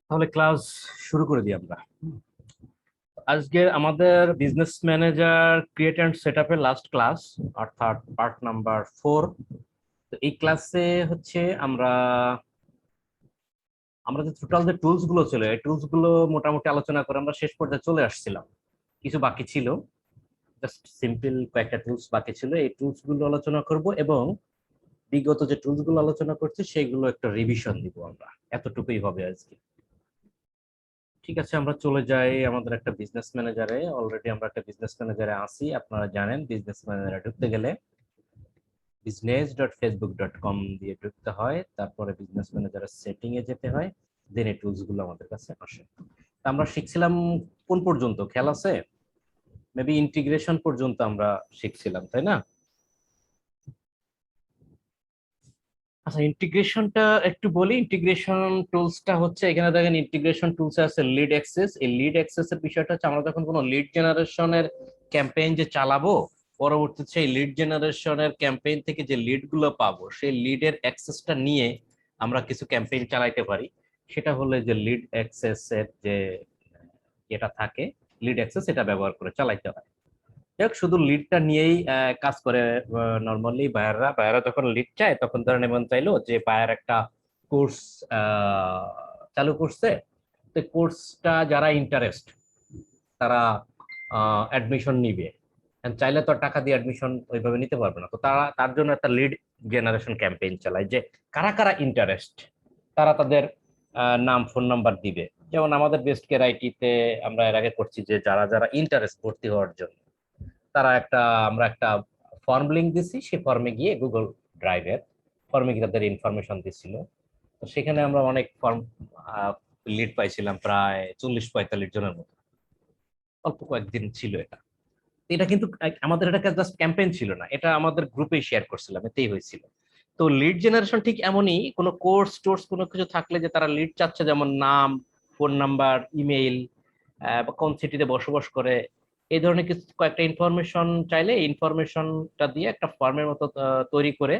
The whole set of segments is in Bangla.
তাহলে ক্লাস শুরু করে দিই আমরা। আজকে আমাদের business manager create and set আপের লাস্ট ক্লাস, অর্থাৎ পার্ট নাম্বার 4। তো এই ক্লাসে হচ্ছে আমরা আমরা যে টোটাল যে টুলস গুলো ছিল, এই টুলস গুলো মোটামুটি আলোচনা করে আমরা শেষ পর্যায়ে চলে আসছিলাম। কিছু বাকি ছিল, জাস্ট সিম্পল কয়েকটা টুলস বাকি ছিল। এই টুলস গুলো আলোচনা করব এবং বিগত যে টুলস গুলো আলোচনা করছি সেগুলো একটা রিভিশন দিব আমরা। এতটুকুই হবে আজকে। ঠিক আছে, আমরা চলে যাই আমাদের একটা বিজনেস ম্যানেজারে। অলরেডি আমরা একটা বিজনেস ম্যানেজারে আছি। আপনারা জানেন বিজনেস ম্যানেজারে ঢুকতে গেলে business.facebook.com দিয়ে ঢুকতে হয়, তারপরে বিজনেস ম্যানেজারের সেটিং এ যেতে হয়, দেন এই টুলস গুলো আমাদের কাছে আসে। তা আমরা শিখছিলাম কোন পর্যন্ত, খেয়াল আছে? মেবি ইন্টিগ্রেশন পর্যন্ত আমরা শিখছিলাম, তাই না? আচ্ছা, ইন্টিগ্রেশনটা একটু বলি। ইন্টিগ্রেশন টুলসটা হচ্ছে, এখানে দেখেন ইন্টিগ্রেশন টুলসে আছে লিড অ্যাক্সেস। এই লিড অ্যাক্সেস এর বিষয়টা হচ্ছে আমরা যখন কোনো লিড জেনারেশনের ক্যাম্পেইন যে চালাবো, পরবর্তীতে সেই লিড জেনারেশনের ক্যাম্পেইন থেকে যে লিড গুলো পাবো, সেই লিডের অ্যাক্সেসটা নিয়ে আমরা কিছু ক্যাম্পেইন চালাইতে পারি। সেটা হলো যে লিড অ্যাক্সেস এর যে এটা থাকে, লিড অ্যাক্সেস, এটা ব্যবহার করে চালাইতে হয়। যাক, শুধু লিডটা নিয়েই কাজ করে। নর্মালি বায়াররা যখন লিড চায়, তখন ধরেন এমন চাইলো যে বায়ার একটা কোর্স চালু করছে। তো কোর্সটা যারা ইন্টারেস্ট, তারা অ্যাডমিশন নিবে। And চাইলে তো আর টাকা দিয়ে অ্যাডমিশন ওইভাবে নিতে পারবে না। তো তারা তার জন্য একটা লিড জেনারেশন ক্যাম্পেইন চালায়, যে কারা কারা ইন্টারেস্ট, তারা তাদের নাম ফোন নাম্বার দিবে। যেমন আমাদের বেস্ট কেয়ার আইটিতে আমরা এর আগে করছি যে যারা যারা ইন্টারেস্ট ভর্তি হওয়ার জন্য, তারা আমরা একটা ফর্ম লিংক দিছি। সেই ফর্মে গিয়ে গুগল ড্রাইভের ফর্মে গিয়ে তাদের ইনফরমেশন দিছিল। তো সেখানে আমরা অনেক ফর্ম লিড পাইছিলাম, প্রায় 40-45 জনের মতো। অল্প কয়েকদিন ছিল এটা। এটা কিন্তু আমাদের এটা জাস্ট ক্যাম্পেইন ছিল না, এটা আমাদের গ্রুপে শেয়ার করছিলাম, এতেই হয়েছিল। তো লিড জেনারেশন ঠিক এমনই, কোনো কোর্স টোর্স কোনো কিছু থাকলে যে তারা লিড চাচ্ছে, যেমন নাম, ফোন নাম্বার, ইমেইল, বা কোন সিটিতে বসবাস করে, এই ধরনের কিছু কয়েকটা ইনফরমেশন চাইলে ইনফরমেশনটা দিয়ে একটা ফর্মের মতো তৈরি করে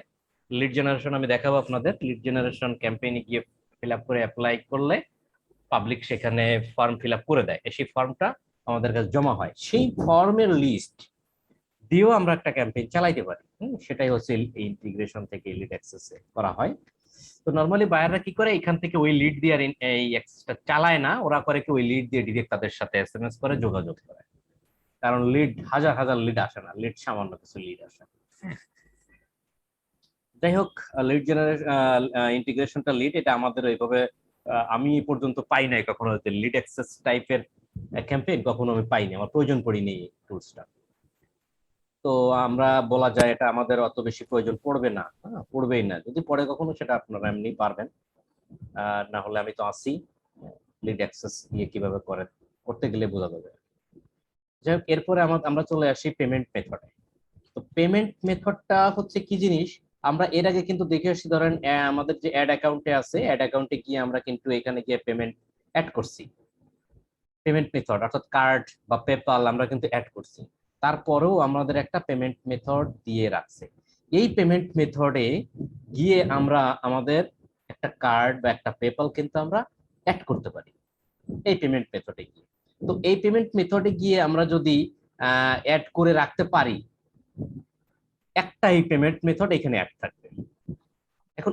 লিড জেনারেশন আমি দেখাবো আপনাদের। লিড জেনারেশন ক্যাম্পেইনে গিয়ে ফিল আপ করে অ্যাপ্লাই করলে পাবলিক সেখানে ফর্ম ফিল আপ করে দেয়। সেই ফর্মটা আমাদের কাছে জমা হয়। সেই ফর্মের লিস্ট দিয়েও আমরা একটা ক্যাম্পেইন চালাইতে পারি। সেটাই হচ্ছে ইন্টিগ্রেশন থেকে লিড অ্যাক্সেস করা হয়। তো নর্মালি বায়াররা কি করে, এখান থেকে ওই লিড দিয়ে এই অ্যাক্সেসটা চালায় না, ওরা করে কি ওই লিড দিয়ে ডিরেক্ট তাদের সাথে এসএমএস করে যোগাযোগ করে। কারণ লিড হাজার হাজার লিড আসে না, লিড সামান্য কিছু লিড আসে। যাই হোক, লিড জেনারেশন ইন্টিগ্রেশনটা লিড, এটা আমাদের ওইভাবে আমি এ পর্যন্ত পাই নাই কখনো। লিড অ্যাক্সেস টাইপের ক্যাম্পেইন কখনো আমি পাইনি, আমার প্রয়োজন পড়িনি এই টুলসটা। তো আমরা বলা যায় এটা আমাদের অত বেশি প্রয়োজন পড়বে না। পড়বেই না, যদি পড়ে কখনো সেটা আপনারা এমনি পারবেন। না হলে আমি তো আছি, লিড অ্যাক্সেস দিয়ে কিভাবে করতে গেলে বোঝা যাবে। যাই হোক, এরপরে আমরা চলে আসি পেমেন্ট মেথডে। তো পেমেন্ট মেথডটা হচ্ছে কি জিনিস, আমরা এর আগে কিন্তু দেখে আসছি। ধরেন আমাদের যে অ্যাড অ্যাকাউন্টে আছে, অ্যাড অ্যাকাউন্টে গিয়ে আমরা কিন্তু এখানে গিয়ে পেমেন্ট অ্যাড করছি। পেমেন্ট মেথড অর্থাৎ কার্ড বা পেপাল আমরা কিন্তু অ্যাড করছি। তারপরেও আমাদের একটা পেমেন্ট মেথড দিয়ে রাখছে। এই পেমেন্ট মেথডে গিয়ে আমরা আমাদের একটা কার্ড বা একটা পেপাল কিন্তু আমরা অ্যাড করতে পারি এই পেমেন্ট মেথডে গিয়ে। তো এই পেমেন্ট মেথডে গিয়ে আমরা যদি অ্যাড করে রাখতে পারি, একটা এই পেমেন্ট মেথড এখানে অ্যাড থাকবে। এখন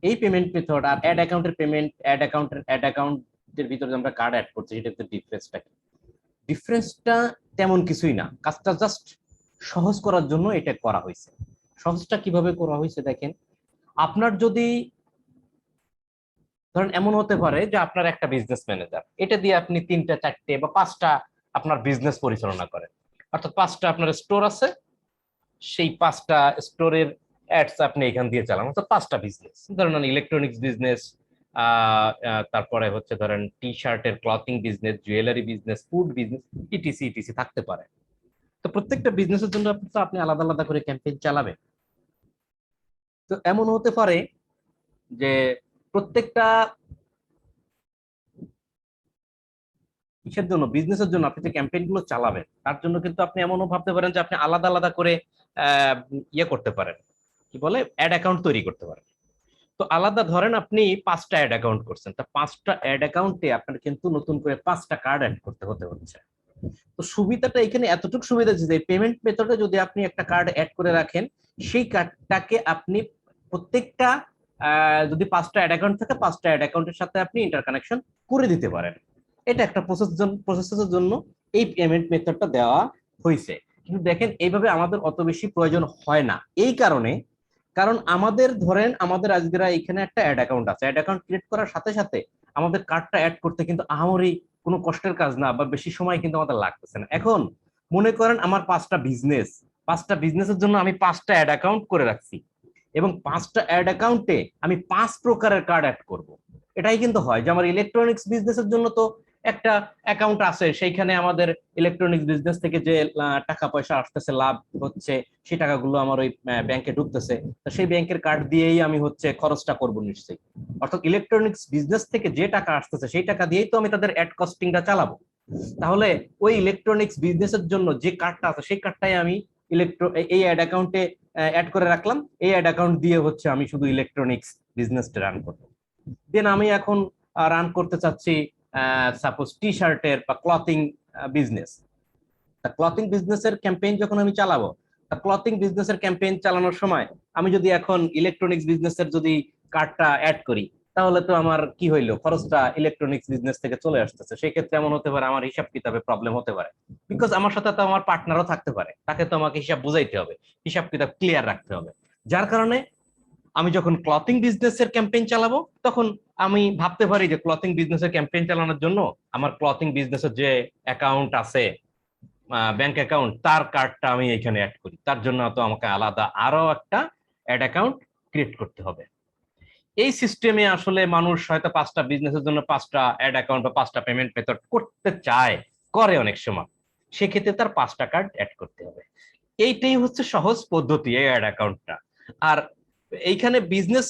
এই পেমেন্ট মেথড আর অ্যাড অ্যাকাউন্টের পেমেন্ট, অ্যাড অ্যাকাউন্টের ভিতরে আমরা কার্ড অ্যাড করছি, সেটা ডিফারেন্সটা কি? ডিফারেন্সটা তেমন কিছুই না, কাজটা জাস্ট সহজ করার জন্য এটা করা হয়েছে। সহজটা কিভাবে করা হয়েছে দেখেন। আপনার যদি ধরেন এমন হতে পারে যে আপনার একটা বিজনেস ম্যানেজার, এটা দিয়ে আপনি 3টা 4টে বা 5টা আপনার বিজনেস পরিচালনা করেন। অর্থাৎ 5টা আপনার স্টোর আছে, সেই 5টা স্টোরের অ্যাডস আপনি এখান দিয়ে চালান। অর্থাৎ 5টা বিজনেস, ধরেন ইলেকট্রনিক্স বিজনেস, তারপরে হচ্ছে ধরেন টি শার্টের clothing business, jewellery business, food business, etc etc থাকতে পারে। তো প্রত্যেকটা বিজনেসের জন্য আপনি আলাদা আলাদা করে ক্যাম্পেইন চালাবেন। তো এমন হতে পারে যে প্রত্যেকটা কিসের জন্য, বিজনেসের জন্য আপনি যে ক্যাম্পেইন গুলো চালাবেন, তার জন্য কিন্তু আপনি এমনও ভাবতে পারেন যে আপনি আলাদা আলাদা করে ইয়ে করতে পারেন, কি বলে, অ্যাড অ্যাকাউন্ট তৈরি করতে পারেন। তো আলাদা ধরেন আপনি 5টা অ্যাড অ্যাকাউন্ট করছেন, তা 5টা অ্যাড অ্যাকাউন্টে আপনার কিন্তু নতুন করে 5টা কার্ড অ্যাড করতে হচ্ছে। তো সুবিধাটা এখানে এতটুকু সুবিধা যে পেমেন্ট মেথডে যদি আপনি একটা কার্ড অ্যাড করে রাখেন, সেই কার্ডটাকে আপনি প্রত্যেকটা যদি 5টা অ্যাড অ্যাকাউন্ট থাকে 5টা অ্যাড অ্যাকাউন্টের সাথে আপনি ইন্টারকানেকশন করে দিতে পারেন। এটা একটা প্রসেসের জন্য এই পেমেন্ট মেথডটা দেওয়া হয়েছে। কিন্তু দেখেন এইভাবে আমাদের অত বেশি প্রয়োজন হয় না, এই কারণে কারণ আমাদের ধরেন আমাদের আজকেরা এখানে একটা অ্যাড অ্যাকাউন্ট আছে, অ্যাড অ্যাকাউন্ট ক্রিয়েট করার সাথে সাথে আমাদের কার্ডটা অ্যাড করতে কিন্তু আহামরি কোনো কষ্টের কাজ না, বা বেশি সময় কিন্তু আমাদের লাগতেছে না। এখন মনে করেন আমার 5টা বিজনেসের জন্য আমি 5টা অ্যাড অ্যাকাউন্ট করে রাখছি, এবং 5টা অ্যাড অ্যাকাউন্টে আমি 5 প্রকারের কার্ড অ্যাড করব। এটাই কিন্তু হয় যে আমার ইলেকট্রনিক্স বিজনেসের জন্য তো একটা অ্যাকাউন্ট আছে, সেইখানে আমাদের ইলেকট্রনিক্স বিজনেস থেকে যে টাকা পয়সা আসতেছে, লাভ হচ্ছে, সেই টাকাগুলো আমার ওই ব্যাংকে ঢুকতেছে, তো সেই ব্যাংকের কার্ড দিয়েই আমি হচ্ছে খরচটা করব নিশ্চয়ই। অর্থাৎ ইলেকট্রনিক্স বিজনেস থেকে যে টাকা আসতেছে সেই টাকা দিয়েই তো আমি তাদের অ্যাড কস্টিংটা চালাবো। তাহলে ওই ইলেকট্রনিক্স বিজনেসের জন্য যে কার্ডটা আছে সেই কার্ডটাই আমি এই অ্যাড অ্যাকাউন্টে অ্যাড করে রাখলাম, এই অ্যাড অ্যাকাউন্ট দিয়ে হচ্ছে আমি শুধু ইলেকট্রনিক্স বিজনেসটা রান করবো। দেন আমি এখন রান করতে চাচ্ছি সাপোজ টি শার্টের বা ক্লথিং বিজনেস। ক্লথিং বিজনেসের ক্যাম্পেইন যখন আমি চালাবো, ক্লথিং বিজনেসের ক্যাম্পেইন চালানোর সময় আমি যদি এখন ইলেকট্রনিক্স বিজনেসের যদি কার্ডটা অ্যাড করি, তাহলে তো আমার কি হইলো, খরচটা ইলেকট্রনিক্স বিজনেস থেকে চলে আসতেছে। সেই ক্ষেত্রে এমন হতে পারে আমার হিসাব কিতাবে প্রবলেম হতে পারে, বিকজ আমার সাথে তো আমার পার্টনারও থাকতে পারে, তাকে তো আমাকে হিসাব বুঝাইতে হবে, হিসাব কিতাব ক্লিয়ার রাখতে হবে। যার কারণে আমি যখন ক্লথিং বিজনেসের ক্যাম্পেইন চালাবো, তখন আমি ভাবতে পারি যে ক্লথিং বিজনেসের ক্যাম্পেইন চালানোর জন্য আমার ক্লথিং বিজনেসের যে অ্যাকাউন্ট আছে, ব্যাংক অ্যাকাউন্ট, তার কার্ডটা আমি এখানে অ্যাড করি। তার জন্য তো আমাকে আলাদা আরো একটা অ্যাড অ্যাকাউন্ট ক্রিয়েট করতে হবে। এই সিস্টেমে আসলে মানুষ হয়তো 5টা বিজনেসের জন্য 5টা অ্যাড অ্যাকাউন্ট বা 5টা পেমেন্ট মেথড করতে চায়, করে অনেক সময়, সেক্ষেত্রে তার 5টা কার্ড অ্যাড করতে হবে। এইটাই হচ্ছে সহজ পদ্ধতি এই অ্যাড অ্যাকাউন্টটা। আর এইখানে বিজনেস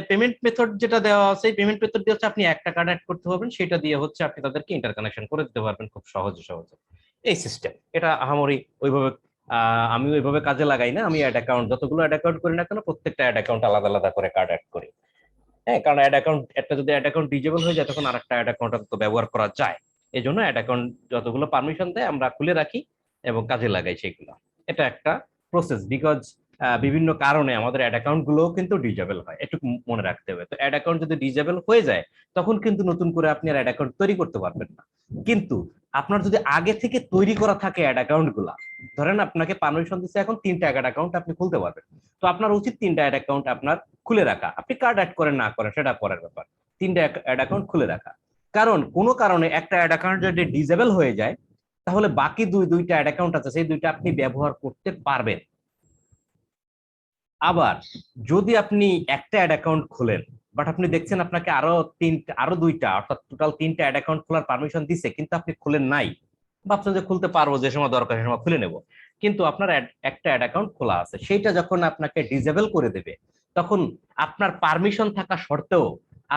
পেমেন্ট মেথড যেটা দেওয়া আছে, পেমেন্ট মেথড দিয়ে হচ্ছে আপনি একটা কার্ড অ্যাড করতে পারবেন, সেটা দিয়ে হচ্ছে আপনি তাদেরকে ইন্টারকানেকশন করে দিতে পারবেন খুব সহজে সহজে। এই সিস্টেম এটা আহামরি ওইভাবে আমি ওইভাবে কাজে লাগাই না। আমি অ্যাড অ্যাকাউন্ট যতগুলো অ্যাড অ্যাকাউন্ট করি না কেন, প্রত্যেকটা অ্যাড অ্যাকাউন্ট আলাদা আলাদা করে কার্ড অ্যাড করি। হ্যাঁ, কারণ অ্যাড অ্যাকাউন্ট একটা যদি অ্যাড অ্যাকাউন্ট ডিজেবল হয়ে যায়, তখন আরেকটা অ্যাড অ্যাকাউন্ট তো ব্যবহার করা যায়। এই জন্য অ্যাড অ্যাকাউন্ট যতগুলো পারমিশন দেয় আমরা খুলে রাখি এবং কাজে লাগাই সেগুলো। এটা একটা প্রসেস, বিকজ বিভিন্ন কারণে আমাদের অ্যাড অ্যাকাউন্ট গুলোও কিন্তু ডিজেবল হয়, একটু মনে রাখতে হবে। তো অ্যাড অ্যাকাউন্ট যদি ডিজেবল হয়ে যায়, তখন কিন্তু নতুন করে আপনি আর অ্যাড অ্যাকাউন্ট তৈরি করতে পারবেন না। কিন্তু আপনার যদি আগে থেকে তৈরি করা থাকে অ্যাড অ্যাকাউন্ট গুলা, ধরেন আপনাকে পারমিশন দিচ্ছে এখন 3টা অ্যাড অ্যাকাউন্ট আপনি খুলতে পারবেন, তো আপনার উচিত 3টা অ্যাড অ্যাকাউন্ট আপনার খুলে রাখা। আপনি কার্ড অ্যাড করেন না করেন সেটা পরের ব্যাপার, 3টা অ্যাড অ্যাকাউন্ট খুলে রাখা। কারণ কোনো কারণে একটা অ্যাড অ্যাকাউন্ট যদি ডিজেবল হয়ে যায়, তাহলে বাকি দুইটা অ্যাড অ্যাকাউন্ট আছে সেই দুইটা আপনি ব্যবহার করতে পারবেন। আবার যদি আপনি একটা অ্যাড অ্যাকাউন্ট খোলেন, বাট আপনি দেখছেন আপনাকে আরো দুইটা, অর্থাৎ টোটাল 3টা অ্যাড অ্যাকাউন্ট খোলার পারমিশন দিছে, কিন্তু আপনি খুলেন নাই, ভাবছেন যে খুলতে পারবো, যে সময় দরকার সে সময় খুলে নেব, কিন্তু আপনার একটা অ্যাড অ্যাকাউন্ট খোলা আছে, সেইটা যখন আপনাকে ডিজেবল করে দেবে, তখন আপনার পারমিশন থাকা সত্ত্বেও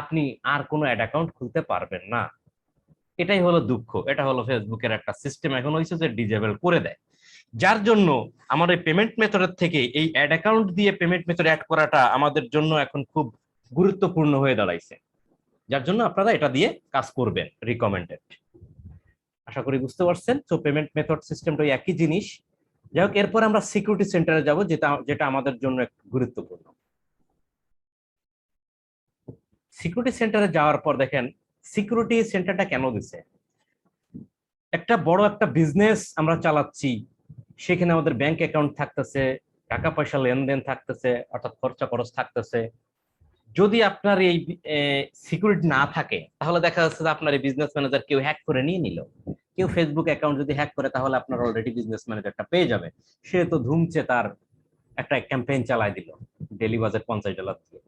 আপনি আর কোনো অ্যাড অ্যাকাউন্ট খুলতে পারবেন না। এটাই হলো দুঃখ, এটা হলো ফেসবুকের একটা সিস্টেম এখন হয়েছে যে ডিজেবল করে দেয়। যার জন্য আমাদের পেমেন্ট মেথডের থেকে এই অ্যাড অ্যাকাউন্ট দিয়ে পেমেন্ট মেথড অ্যাড করাটা আমাদের জন্য এখন খুব গুরুত্বপূর্ণ হয়ে দাঁড়াইছে। যার জন্য আপনারা এটা দিয়ে কাজ করবেন, রিকমেন্ডেড। আশা করি বুঝতে পারছেন। তো পেমেন্ট মেথড সিস্টেমটা একই জিনিস। যাই হোক, এরপর আমরা সিকিউরিটি সেন্টারে যাব, যেটা যেটা আমাদের জন্য একটু গুরুত্বপূর্ণ। সিকিউরিটি সেন্টারে যাওয়ার পর দেখেন সিকিউরিটি সেন্টারটা কেন দিছে। একটা বড় একটা বিজনেস আমরা চালাচ্ছি, সেখানে আমাদের ব্যাংক অ্যাকাউন্ট থাকতেছে, টাকা পয়সা লেনদেন থাকতেছে, অর্থাৎ খরচা খরচ থাকতেছে। যদি আপনার এই সিকিউরিটি না থাকে, তাহলে দেখা যাচ্ছে যে আপনার এই বিজনেস ম্যানেজার কেউ হ্যাক করে নিয়ে নিল। কেউ ফেসবুক অ্যাকাউন্ট যদি হ্যাক করে, তাহলে আপনার অলরেডি বিজনেস ম্যানেজারটা পেয়ে যাবে। সে তো ধুমছে, তার একটা ক্যাম্পেইন চালায় দিল ডেলি বাজেট $50 দিয়ে।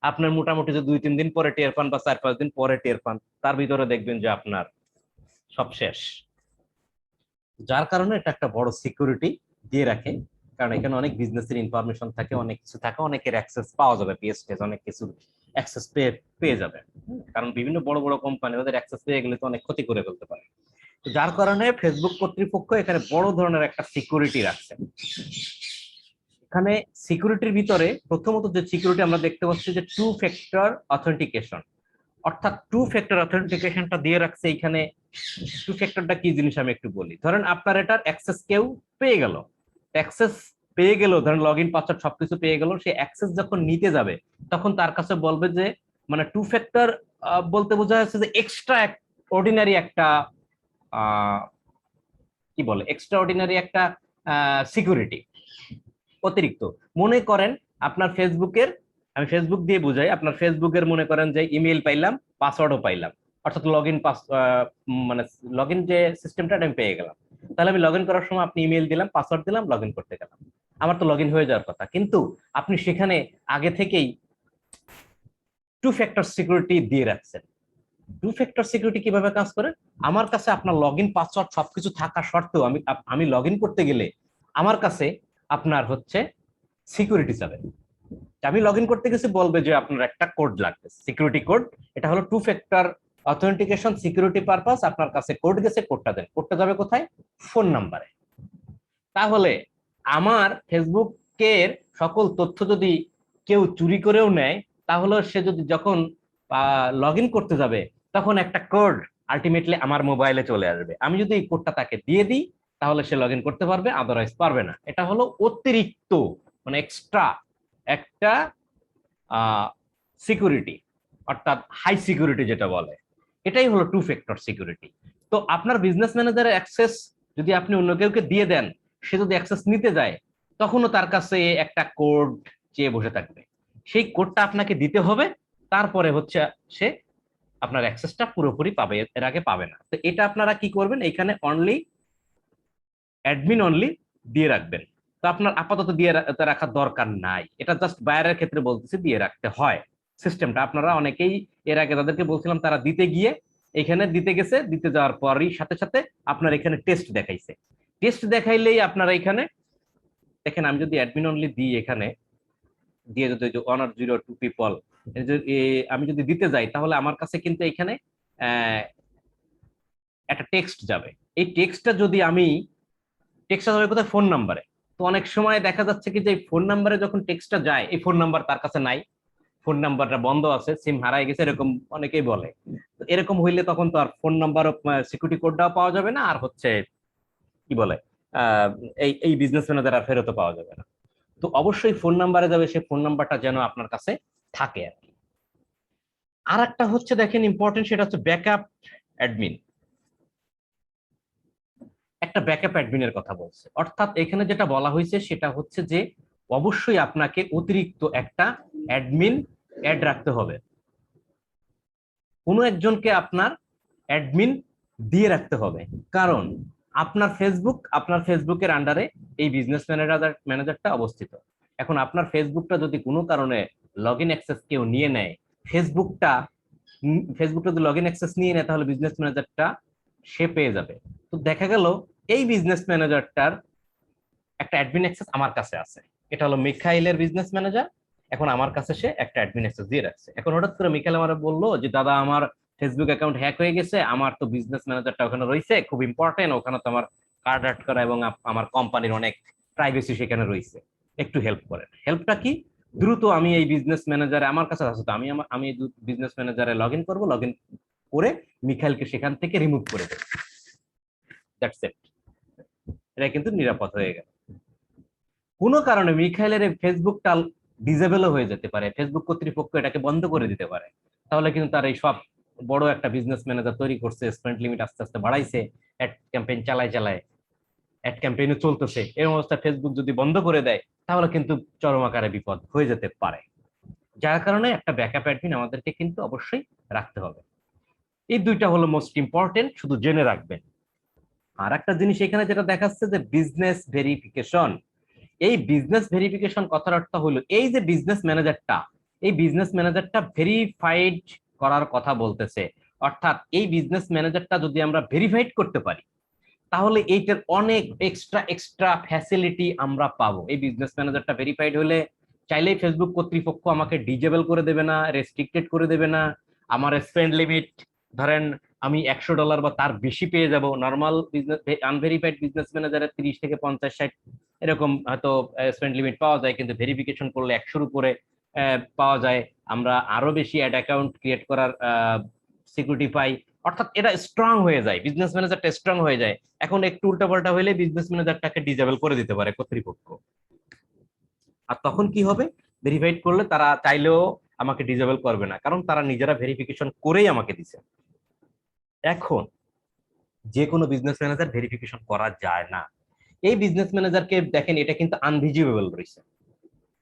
আপনার মোটামুটি যে 2-3 দিন পরে টের পান বা 4-5 দিন পরে টের পান, তার ভিতরে দেখবেন যে আপনার সব শেষ। যার কারণে এটা একটা বড় সিকিউরিটি দিয়ে রাখে, কারণ এখানে অনেক বিজনেসের ইনফরমেশন থাকে, অনেক কিছু থাকে, অনেকের অ্যাক্সেস পাওয়া যাবে, পিএসটেস অনেক কিছু অ্যাক্সেস পেয়ে যাবে। কারণ বিভিন্ন বড় বড় কোম্পানি ওদের অ্যাক্সেস পেয়ে গেলে তো অনেক ক্ষতি করে ফেলতে পারে। যার কারণে ফেসবুক কর্তৃপক্ষ এখানে বড় ধরনের একটা সিকিউরিটি রাখছে। এখানে সিকিউরিটির ভিতরে প্রথমত যে সিকিউরিটি আমরা দেখতে পাচ্ছি যে টু ফ্যাক্টর অথেন্টিকেশন, অর্থাৎ টু ফ্যাক্টর অথেন্টিকেশনটা দিয়ে রাখছে এখানে। টু ফ্যাক্টরটা কি জিনিস আমি একটু বলি। ধরেন আপনার এটার অ্যাক্সেস কেউ পেয়ে গেল, অ্যাক্সেস পেয়ে গেল, ধরেন লগ ইন পাসওয়ার্ড সবকিছু পেয়ে গেল, সে অ্যাক্সেস যখন নিতে যাবে তখন তার কাছে বলবে যে, মানে টু ফ্যাক্টর বলতে বোঝা যাচ্ছে যে এক্সট্রা অর্ডিনারি একটা কি বলে, এক্সট্রা অর্ডিনারি একটা সিকিউরিটি, অতিরিক্ত। মনে করেন আপনার ফেসবুকের, আমি ফেসবুক দিয়ে বুঝাই, আপনার ফেসবুকের মনে করেন যে ইমেল পাইলাম, পাসওয়ার্ডও পাইলাম, অর্থাৎ লগ ইন মানে লগ ইন যে সিস্টেমটা আমি পেয়ে গেলাম। তাহলে আমি লগ ইন করার সময় আপনি ইমেল দিলাম, পাসওয়ার্ড দিলাম, লগ ইন করতে গেলাম, আমার তো লগ ইন হয়ে যাওয়ার কথা। কিন্তু আপনি সেখানে আগে থেকেই টু ফ্যাক্টর সিকিউরিটি দিয়ে রাখছেন। টু ফ্যাক্টর সিকিউরিটি কিভাবে কাজ করে? আমার কাছে আপনার লগ ইন পাসওয়ার্ড সবকিছু থাকা সত্ত্বেও আমি লগ ইন করতে গেলে আমার কাছে আপনার হচ্ছে সিকিউরিটি চাবে। আমি লগ ইন করতে গেছি, বলবে যে আপনার একটা কোড লাগবে, সিকিউরিটি কোড। এটা হলো two factor authentication security purpose. আপনার কাছে কোড গেছে, কোডটা দেন। কোডটা যাবে কোথায়? ফোন নাম্বারে। তাহলে আমার ফেসবুকের সকল তথ্য যদি কেউ চুরি করেও নেয়, তাহলে সে যদি যখন লগ ইন করতে যাবে তখন একটা কোড আলটিমেটলি আমার মোবাইলে চলে আসবে। আমি যদি এই কোডটা তাকে দিয়ে দিই তাহলে সে লগ ইন করতে পারবে, আদারওয়াইজ পারবে না। এটা হলো অতিরিক্ত, মানে এক্সট্রা একটা সিকিউরিটি, অর্থাৎ হাই সিকিউরিটি যেটা বলে, এটাই হলো টু ফ্যাক্টর সিকিউরিটি। তো আপনার বিজনেস ম্যানেজারের অ্যাক্সেস যদি আপনি অন্য কেউকে দিয়ে দেন, সে যদি অ্যাক্সেস নিতে যায় তখনও তার কাছে একটা কোড চেয়ে বসে থাকবে। সেই কোডটা আপনাকে দিতে হবে, তারপরে হচ্ছে সে আপনার অ্যাক্সেসটা পুরোপুরি পাবে, এর আগে পাবে না। তো এটা আপনারা কি করবেন, এখানে অনলি অ্যাডমিন অনলি দিয়ে রাখবেন। তো আপনার আপাতত দিয়ে রাখার দরকার নাই, এটা জাস্ট বায়ারের ক্ষেত্রে বলতেছি দিয়ে রাখতে হয় সিস্টেমটা। আপনারা অনেকেই এর আগে তাদেরকে বলছিলাম, তারা দিতে গিয়ে এখানে দিতে গেছে, দিতে যাওয়ার পরই সাথে সাথে আপনার এখানে টেস্ট দেখাইছে। টেস্ট দেখাইলেই আপনারা এখানে দেখেন, আমি যদি অ্যাডমিন অনলি দিই, এখানে দিয়ে যদি অনার 02 পিপল আমি যদি দিতে যাই, তাহলে আমার কাছে কিন্তু এখানে একটা টেক্সট যাবে। এই টেক্সটটা যদি আমি, টেক্সটটা যাবে কোথায়? ফোন নাম্বারে। তো অনেক সময় দেখা যাচ্ছে কি যে ফোন নাম্বারে যখন টেক্সটটা যায়, এই ফোন নাম্বার তার কাছে নাই, ফোন নাম্বারটা বন্ধ আছে, সিম হারাই গেছে, এরকম অনেকেই বলে। তো এরকম হইলে তখন তো আর ফোন নাম্বার, সিকিউরিটি কোডটাও পাওয়া যাবে না, আর হচ্ছে কি বলে আহ এই এই বিজনেস ম্যানেজার আর ফেরতও পাওয়া যাবে না। তো অবশ্যই ফোন নাম্বারে যাবে, সেই ফোন নাম্বারটা যেন আপনার কাছে থাকে আর কি। আর একটা হচ্ছে দেখেন ইম্পর্টেন্ট, সেটা হচ্ছে ব্যাকআপ অ্যাডমিন। একটা ব্যাকআপ অ্যাডমিনের কথা বলছে, অর্থাৎ এখানে যেটা বলা হয়েছে সেটা হচ্ছে যে অবশ্যই আপনাকে অতিরিক্ত একটা অ্যাডমিন অ্যাড রাখতে হবে। কোনো একজনকে আপনার অ্যাডমিন দিয়ে রাখতে হবে, কারণ আপনার ফেসবুকের আন্ডারে এই বিজনেস ম্যানেজারটা অবস্থিত। এখন আপনার ফেসবুকটা যদি কোনো কারণে লগ ইন অ্যাক্সেস কেউ নিয়ে নেয়, ফেসবুকটা ফেসবুকটা যদি লগ ইন অ্যাক্সেস নিয়ে নেয়, তাহলে বিজনেস ম্যানেজারটা সে পেয়ে যাবে। তো দেখা গেল এই বিজনেস ম্যানেজারটার একটা অ্যাডমিন অ্যাক্সেস আমার কাছে আছে, এটা হলো মিখাইলের বিজনেস ম্যানেজার। এখন আমার কাছে সে একটা অ্যাডমিন অ্যাক্সেস দিয়ে রাখছে। এখন হঠাৎ করে মিখাইল আমার বললো যে দাদা, আমার ফেসবুক অ্যাকাউন্ট হ্যাক হয়ে গেছে, আমার তো বিজনেস ম্যানেজারটা ওখানে রয়েছে, খুব ইম্পর্টেন্ট, ওখানে তো আমার কার্ড অ্যাড করা এবং আমার কোম্পানির অনেক প্রাইভেসি সেখানে রয়েছে, একটু হেল্প করেন। হেল্পটা কি? দ্রুত আমি এই বিজনেস ম্যানেজারে আমার কাছে আছে, তো আমি বিজনেস ম্যানেজারে লগ ইন করবো, লগ ইন করে মিখাইলকে সেখান থেকে রিমুভ করে দেবো। That's it. এটা কিন্তু নিরাপদ হয়ে গেল। কোনো কারণে মিখাইলের ফেসবুকটা ডিজেবলও হয়ে যেতে পারে, ফেসবুক কর্তৃপক্ষ এটাকে বন্ধ করে দিতে পারে। তাহলে কিন্তু তার এই সব বড় একটা বিজনেস ম্যানেজার তৈরি করছে, স্পেন্ড লিমিট আস্তে আস্তে বাড়াইছে, অ্যাড ক্যাম্পেইন চালায় অ্যাড ক্যাম্পেইনও চলতেছে, এই অবস্থা ফেসবুক যদি বন্ধ করে দেয় তাহলে কিন্তু চরম আকারে বিপদ হয়ে যেতে পারে। যার কারণে একটা ব্যাকআপ অ্যাডমিন আমাদেরকে কিন্তু অবশ্যই রাখতে হবে। এই দুইটা হলো মোস্ট ইম্পর্টেন্ট, শুধু জেনে রাখবেন। আর একটা জিনিস এখানে যেটা দেখাচ্ছে যে বিজনেস ভেরিফিকেশন। এই বিজনেস ভেরিফিকেশন কথার অর্থ হলো এই যে বিজনেস ম্যানেজারটা ভেরিফাইড করার কথা বলতেছে। অর্থাৎ এই বিজনেস ম্যানেজারটা যদি আমরা ভেরিফাইড করতে পারি, তাহলে এইটার অনেক এক্সট্রা এক্সট্রা ফ্যাসিলিটি আমরা পাবো। এই বিজনেস ম্যানেজারটা ভেরিফাইড হলে চাইলেই ফেসবুক কর্তৃপক্ষ আমাকে ডিজেবল করে দেবে না, রেস্ট্রিক্টেড করে দেবে না। আমার স্পেন্ড লিমিট ধরেন আমি $100 বা তার বেশি পেয়ে যাব। নর্মাল বিজনেস আনভেরিফাইড বিজনেস ম্যানেজারের 30 থেকে 50 60 এরকম হয়তো স্পেন্ড লিমিট পাওয়া যায়, কিন্তু ভেরিফিকেশন করলে 100-র উপরে পাওয়া যায়। আমরা আরো বেশি অ্যাড অ্যাকাউন্ট ক্রিয়েট করার সিকিউরিটি পাই। অর্থাৎ এটা স্ট্রং হয়ে যায়, বিজনেস ম্যানেজারটা স্ট্রং হয়ে যায়। এখন একটু উল্টাপাল্টা হলে বিজনেস ম্যানেজারটাকে ডিজেবল করে দিতে পারে কর্তৃপক্ষ। আর তখন কি হবে, ভেরিফাইড করলে তারা চাইলেও আমাকে ডিজেবল করবে না, কারণ তারা নিজেরা ভেরিফিকেশন করেই আমাকে দিছে। এখন যে কোনো বিজনেস ম্যানেজার ভেরিফিকেশন করা যায় না। এই বিজনেস ম্যানেজারকে দেখেন, এটা কিন্তু আনভিজিবল রয়েছে,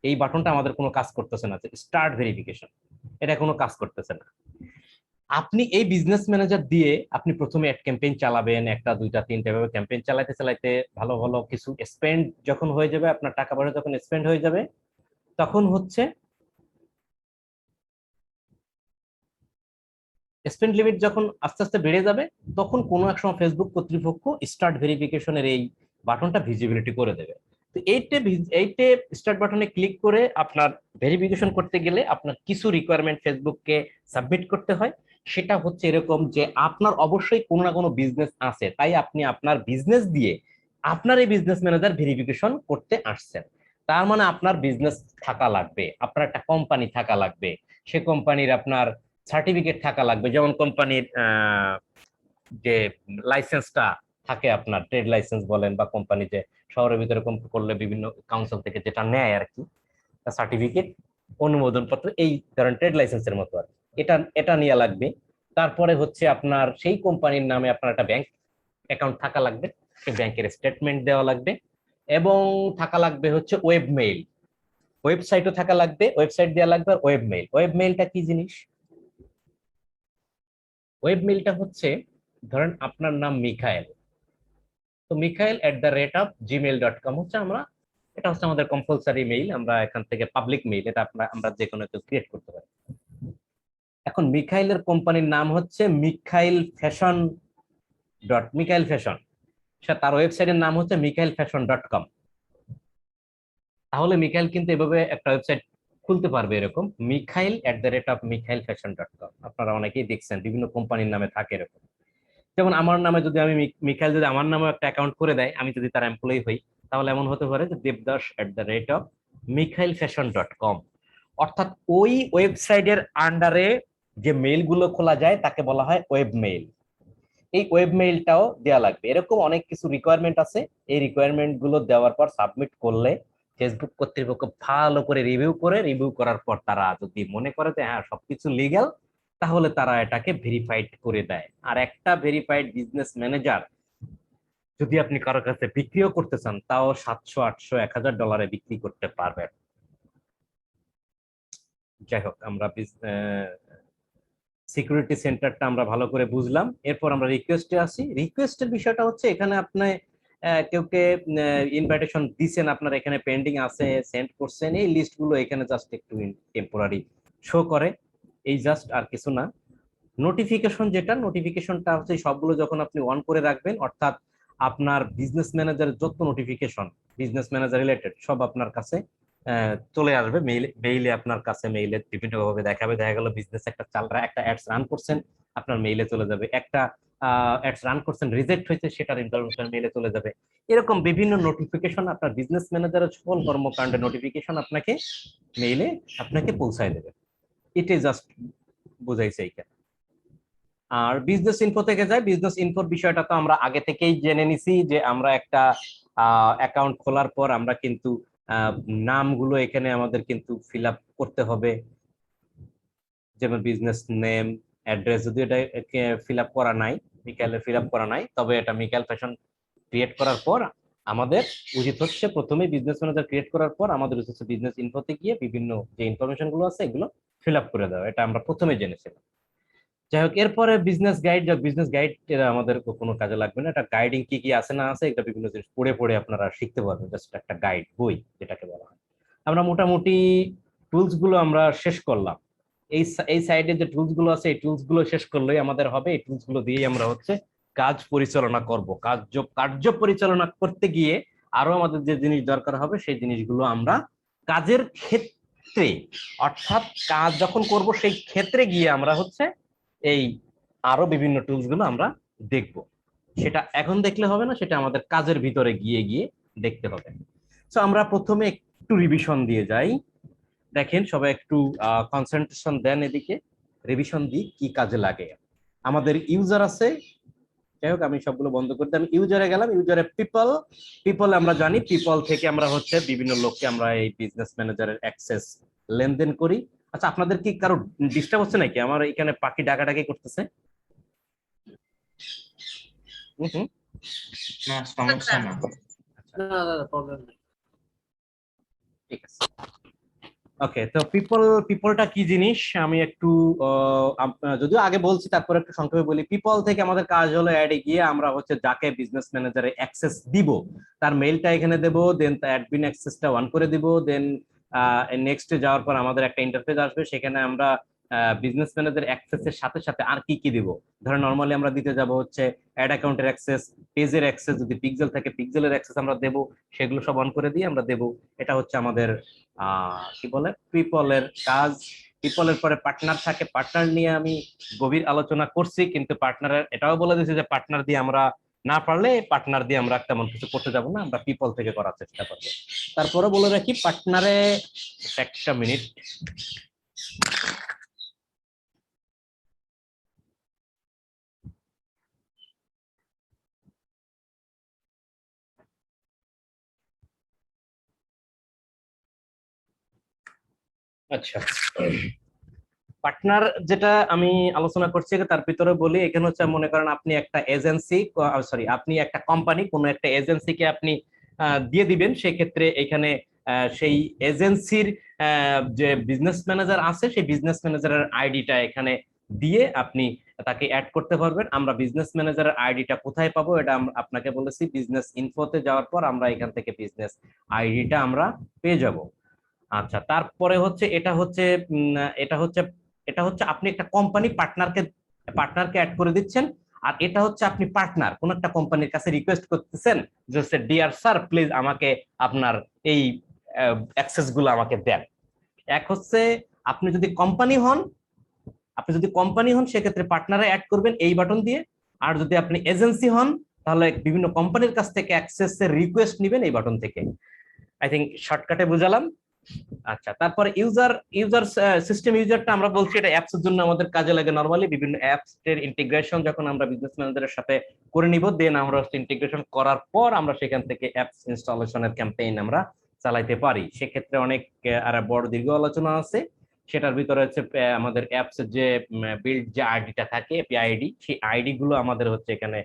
এই বাটনটা আমাদের কোনো কাজ করতেছে না, স্টার্ট ভেরিফিকেশন, এটা কোনো কাজ করতেছে না। আপনি এই বিজনেস ম্যানেজার দিয়ে আপনি প্রথমে অ্যাড ক্যাম্পেইন চালাবেন, একটা দুইটা তিনটা ভাবে ক্যাম্পেইন চালাইতে চালাইতে ভালো ভালো কিছু স্পেন্ড যখন হয়ে যাবে, আপনার টাকা পয়সা যখন স্পেন্ড হয়ে যাবে, তখন হচ্ছে স্পেন্ড লিমিট যখন আস্তে আস্তে বেড়ে যাবে, তখন কোনো এক সময় ফেসবুক কর্তৃপক্ষ স্টার্ট ভেরিফিকেশনের এই বাটনটা ভিজিবিলিটি করে দেবে। তো এইটে স্টার্ট বাটনে ক্লিক করে আপনার ভেরিফিকেশন করতে গেলে আপনার কিছু রিকোয়ারমেন্ট ফেসবুককে সাবমিট করতে হয়। সেটা হচ্ছে এরকম যে আপনার অবশ্যই কোনো না কোনো বিজনেস আছে, তাই আপনি আপনার বিজনেস দিয়ে আপনার এই বিজনেস ম্যানেজার ভেরিফিকেশন করতে আসছেন। তার মানে আপনার বিজনেস থাকা লাগবে, আপনার একটা কোম্পানি থাকা লাগবে, সে কোম্পানির আপনার সার্টিফিকেট থাকা লাগবে। যেমন কোম্পানির যে লাইসেন্সটা থাকে, আপনার ট্রেড লাইসেন্স বলেন, বা কোম্পানি যে শহরের ভিতরে করলে বিভিন্ন কাউন্সিল থেকে যেটা নেয় আর কি, সার্টিফিকেট, অনুমোদন পত্র, এই ধরেন ট্রেড লাইসেন্সের মতো আর এটা এটা নিয়ে লাগবে। তারপরে হচ্ছে আপনার সেই কোম্পানির নামে আপনার একটা ব্যাংক অ্যাকাউন্ট থাকা লাগবে, সেই ব্যাংকের স্টেটমেন্ট দেওয়া লাগবে, এবং থাকা লাগবে হচ্ছে ওয়েব মেইল, ওয়েবসাইটও থাকা লাগবে, ওয়েবসাইট দেওয়া লাগবে। আর ওয়েব মেইল, ওয়েব মেইলটা কি জিনিস? ওয়েব মেইলটা হচ্ছে, ধরেন আপনার নাম মিখায়েল, তো mikhail@gmail.com হচ্ছে এটা হচ্ছে আমাদের কম্পালসারি মেইল, আমরা এখান থেকে পাবলিক মেইল, এটা আমরা যে কোনো কেউ ক্রিয়েট করতে পারি। এখন মিখাইলের কোম্পানির নাম হচ্ছে মিখাইল ফ্যাশন, তার ওয়েবসাইটের নাম হচ্ছে mikhailfashion.com। তাহলে মিখাইল কিন্তু এভাবে একটা ওয়েবসাইট খুলতে পারবে, এরকম mikhail@mikhailfashion.com। আপনারা অনেকেই দেখছেন বিভিন্ন কোম্পানির নামে থাকে এরকম। যেমন আমার নামে যদি আমি মিখাইল যদি আমার নামে একটা অ্যাকাউন্ট করে দেয়, আমি যদি তার এমপ্লয়ি হই, তাহলে এমন হতে পারে যে deবদাস@mikhailfashion.com। অর্থাৎ ওই ওয়েবসাইটের আন্ডারে যে মেইল গুলো খোলা যায় তাকে বলা হয় ওয়েব মেইল। এই ওয়েব মেইলটাও দেওয়া লাগবে। এরকম অনেক কিছু রিকোয়ারমেন্ট আছে, এই রিকোয়ারমেন্ট গুলো দেওয়ার পর সাবমিট করলে ফেসবুক কর্তৃপক্ষ ভালো করে রিভিউ করার পর তারা যদি মনে করে যে হ্যাঁ সবকিছু লিগ্যাল, তাহলে তারা এটাকে ভেরিফাইড করে দেয়। আর একটা ভেরিফাইড বিজনেস ম্যানেজার যদি আপনি কারোর কাছে বিক্রিও করতে চান, তাও 700, 800, $1000 বিক্রি করতে পারবেন। যাই হোক, আমরা সিকিউরিটি সেন্টারটা আমরা ভালো করে বুঝলাম। এরপর আমরা রিকোয়েস্টে আসি। রিকোয়েস্টের বিষয়টা হচ্ছে, এখানে আপনি কেউকে ইনভাইটেশন দিছেন, আপনার এখানে পেন্ডিং আছে, সেন্ড করছেন, এই লিস্টগুলো এখানে জাস্ট একটু টেম্পোরারি শো করে, এই জাস্ট, আর কিছু না। নোটিফিকেশনটা হচ্ছে সবগুলো যখন আপনি অন করে রাখবেন, অর্থাৎ আপনার বিজনেস ম্যানেজারের যত নোটিফিকেশন বিজনেস ম্যানেজার রিলেটেড সব আপনার কাছে চলে আসবে মেইলে আপনার কাছে। মেইলে বিভিন্ন ভাবে দেখাবে, দেখা গেল বিজনেস একটা অ্যাডস রান করছেন, আপনার মেইলে চলে যাবে। একটা অ্যাডস রান করছেন, রিজেক্ট হয়েছে, সেটার ইনফরমেশন মেইলে চলে যাবে। এরকম বিভিন্ন নোটিফিকেশন আপনার বিজনেস ম্যানেজারের সকল কর্মকাণ্ডের নোটিফিকেশন আপনাকে পৌঁছায় দেবে। এটাই জাস্ট বোঝাইছে এইখানে। আর বিজনেস ইনফো থেকে যায়, বিজনেস ইনফোর বিষয়টা তো আমরা আগে থেকেই জেনে নিছি, যে আমরা একটা অ্যাকাউন্ট খোলার পর আমরা কিন্তু নামগুলো এখানে আমাদের কিন্তু ফিল আপ করতে হবে। যেমন বিজনেস নেম, অ্যাড্রেস, যদি এটা ফিল আপ করা নাই, মিকাইলের ফিল আপ করা নাই, তবে এটা মিকাইল ফ্যাশন ক্রিয়েট করার পর আমাদের উচিত হচ্ছে, প্রথমে বিজনেস ম্যানেজার ক্রিয়েট করার পর আমাদের উচিত হচ্ছে বিজনেস ইনফোতে গিয়ে বিভিন্ন যে ইনফরমেশন গুলো আছে এগুলো ফিল আপ করে দেওয়া। এটা আমরা প্রথমে জেনেছিলাম। যাই হোক, এরপরে বিজনেস গাইড এরা আমাদের কোনো কাজে লাগবে না। এটা গাইডিং কি কি আছে না আছে, এটা বিভিন্ন জিনিস পড়ে পড়ে আপনারা শিখতে পারবেন, জাস্ট একটা গাইড বই যেটাকে বলা হয়। আমরা মোটামুটি টুলস গুলো আমরা শেষ করলাম। এই সাইডে যে টুলস গুলো আছে, এই টুলস গুলো শেষ করলেই আমাদের হবে। এই টুলস গুলো দিয়েই আমরা হচ্ছে কাজ পরিচালনা করব। কার্য পরিচালনা করতে গিয়ে আরো আমাদের যে জিনিস দরকার হবে, সেই জিনিসগুলো আমরা কাজের ক্ষেত্রে, অর্থাৎ কাজ যখন করব সেই ক্ষেত্রে গিয়ে আমরা হচ্ছে এই আরো বিভিন্ন টুলস গুলো আমরা দেখব। সেটা এখন দেখলে হবে না, সেটা আমাদের কাজের ভিতরে গিয়ে গিয়ে দেখতে হবে। তো আমরা প্রথমে একটু রিভিশন দিয়ে যাই। দেখেন সবাই একটু কনসেন্ট্রেশন দেন এদিকে, রিভিশন দিই কি কাজে লাগে। আমাদের ইউজার আছে, যাই হোক আমি সবগুলো বন্ধ করে দিই। আমি ইউজারে গেলাম, ইউজারে পিপল, পিপল আমরা জানি পিপল থেকে আমরা হচ্ছে বিভিন্ন লোককে আমরা এই বিজনেস ম্যানেজারের অ্যাক্সেস লেনদেন করি। আচ্ছা আপনাদের কি কারো ডিস্টার্ব হচ্ছে নাকি? আমার এখানে পাখি ডাকাডাকি করতেছে। হুম। না সমস্যা না। না না প্রবলেম নেই, ঠিক আছে। ওকে, তো পিপলটা কি জিনিস আমি একটু যদিও আগে বলছি তারপর একটু সংক্ষেপে বলি। পিপল থেকে আমাদের কাজ হলো অ্যাডে গিয়ে আমরা হচ্ছে যাকে বিজনেস ম্যানেজারে অ্যাক্সেস দিব তার মেইলটা এখানে দেব, দেন অ্যাডমিন অ্যাক্সেসটা অন করে দিব, দেন নেক্সটে যাওয়ার পর আমাদের একটা ইন্টারফেস আসবে, সেখানে আমরা বিজনেস ম্যানেজার অ্যাক্সেসের সাথে সাথে আর কি কি দিব। ধরেন নর্মালি আমরা দিতে যাব হচ্ছে অ্যাড অ্যাকাউন্টের অ্যাক্সেস, পেজের অ্যাক্সেস, যদি পিক্সেল থাকে পিক্সেলের অ্যাক্সেস আমরা দেব, সেগুলো সব অন করে দিয়ে আমরা দেব। এটা হচ্ছে আমাদের কি বলে পিপলের কাজ। পিপলের পরে পার্টনার থাকে, পার্টনার নিয়ে আমি গভীর আলোচনা করছি, কিন্তু পার্টনারের এটাও বলে দিয়েছি যে পার্টনার দিয়ে আমরা না পারলে পার্টনার দিয়ে আমরা তেমন কিছু করতে যাব না, আমরা পিপল থেকে করার চেষ্টা করবো। তারপরে বলে রাখি পার্টনারে, একটা মিনিট, আচ্ছা পার্টনার যেটা আমি আলোচনা করছি তার ভিতরে বলি, এখানে হচ্ছে মনে করেন আপনি একটা এজেন্সি, সরি আপনি একটা কোম্পানি, কোনো একটা এজেন্সিকে আপনি দিয়ে দিবেন, সেক্ষেত্রে এখানে সেই এজেন্সির যে বিজনেস ম্যানেজার আছে সেই বিজনেস ম্যানেজারের আইডিটা এখানে দিয়ে আপনি তাকে অ্যাড করতে পারবেন। আমরা বিজনেস ম্যানেজারের আইডিটা কোথায় পাবো এটা আপনাকে বলেছি, বিজনেস ইনফোতে যাওয়ার পর আমরা এখান থেকে বিজনেস আইডিটা আমরা পেয়ে যাব। আচ্ছা তারপরে হচ্ছে এটা হচ্ছে এটা হচ্ছে আপনি একটা কোম্পানি পার্টনারকে অ্যাড করে দিচ্ছেন, আর এটা হচ্ছে আপনি পার্টনার কোন একটা কোম্পানির কাছে রিকোয়েস্ট করতেছেন যে ডিয়ার স্যার প্লিজ আমাকে আপনার এই অ্যাক্সেস গুলো আমাকে দেন। এক হচ্ছে আপনি যদি কোম্পানি হন, সেক্ষেত্রে পার্টনারে অ্যাড করবেন এই বাটন দিয়ে, আর যদি আপনি এজেন্সি হন তাহলে বিভিন্ন কোম্পানির কাছ থেকে অ্যাক্সেসের রিকোয়েস্ট নেবেন এই বাটন থেকে। আই থিঙ্ক শর্টকাটে বুঝালাম। আচ্ছা তারপরে ইউজার সিস্টেম ইউজারটা আমরা বলছি এটা অ্যাপস এর জন্য আমাদের কাজে লাগে। নরমালি বিভিন্ন অ্যাপস এর ইন্টিগ্রেশন যখন আমরা বিজনেস ম্যানেজারের সাথে করে নিব, দেন আমরা ইন্টিগ্রেশন করার পর আমরা সেখান থেকে অ্যাপস ইনস্টলেশনের ক্যাম্পেইন আমরা চালাইতে পারি। সেক্ষেত্রে অনেক আর বড় দীর্ঘ আলোচনা আছে, সেটার ভিতরে হচ্ছে আমাদের অ্যাপস এর যে বিল্ড যে আইডিটা থাকে এপি আইডি, সেই আইডি গুলো আমাদের হচ্ছে এখানে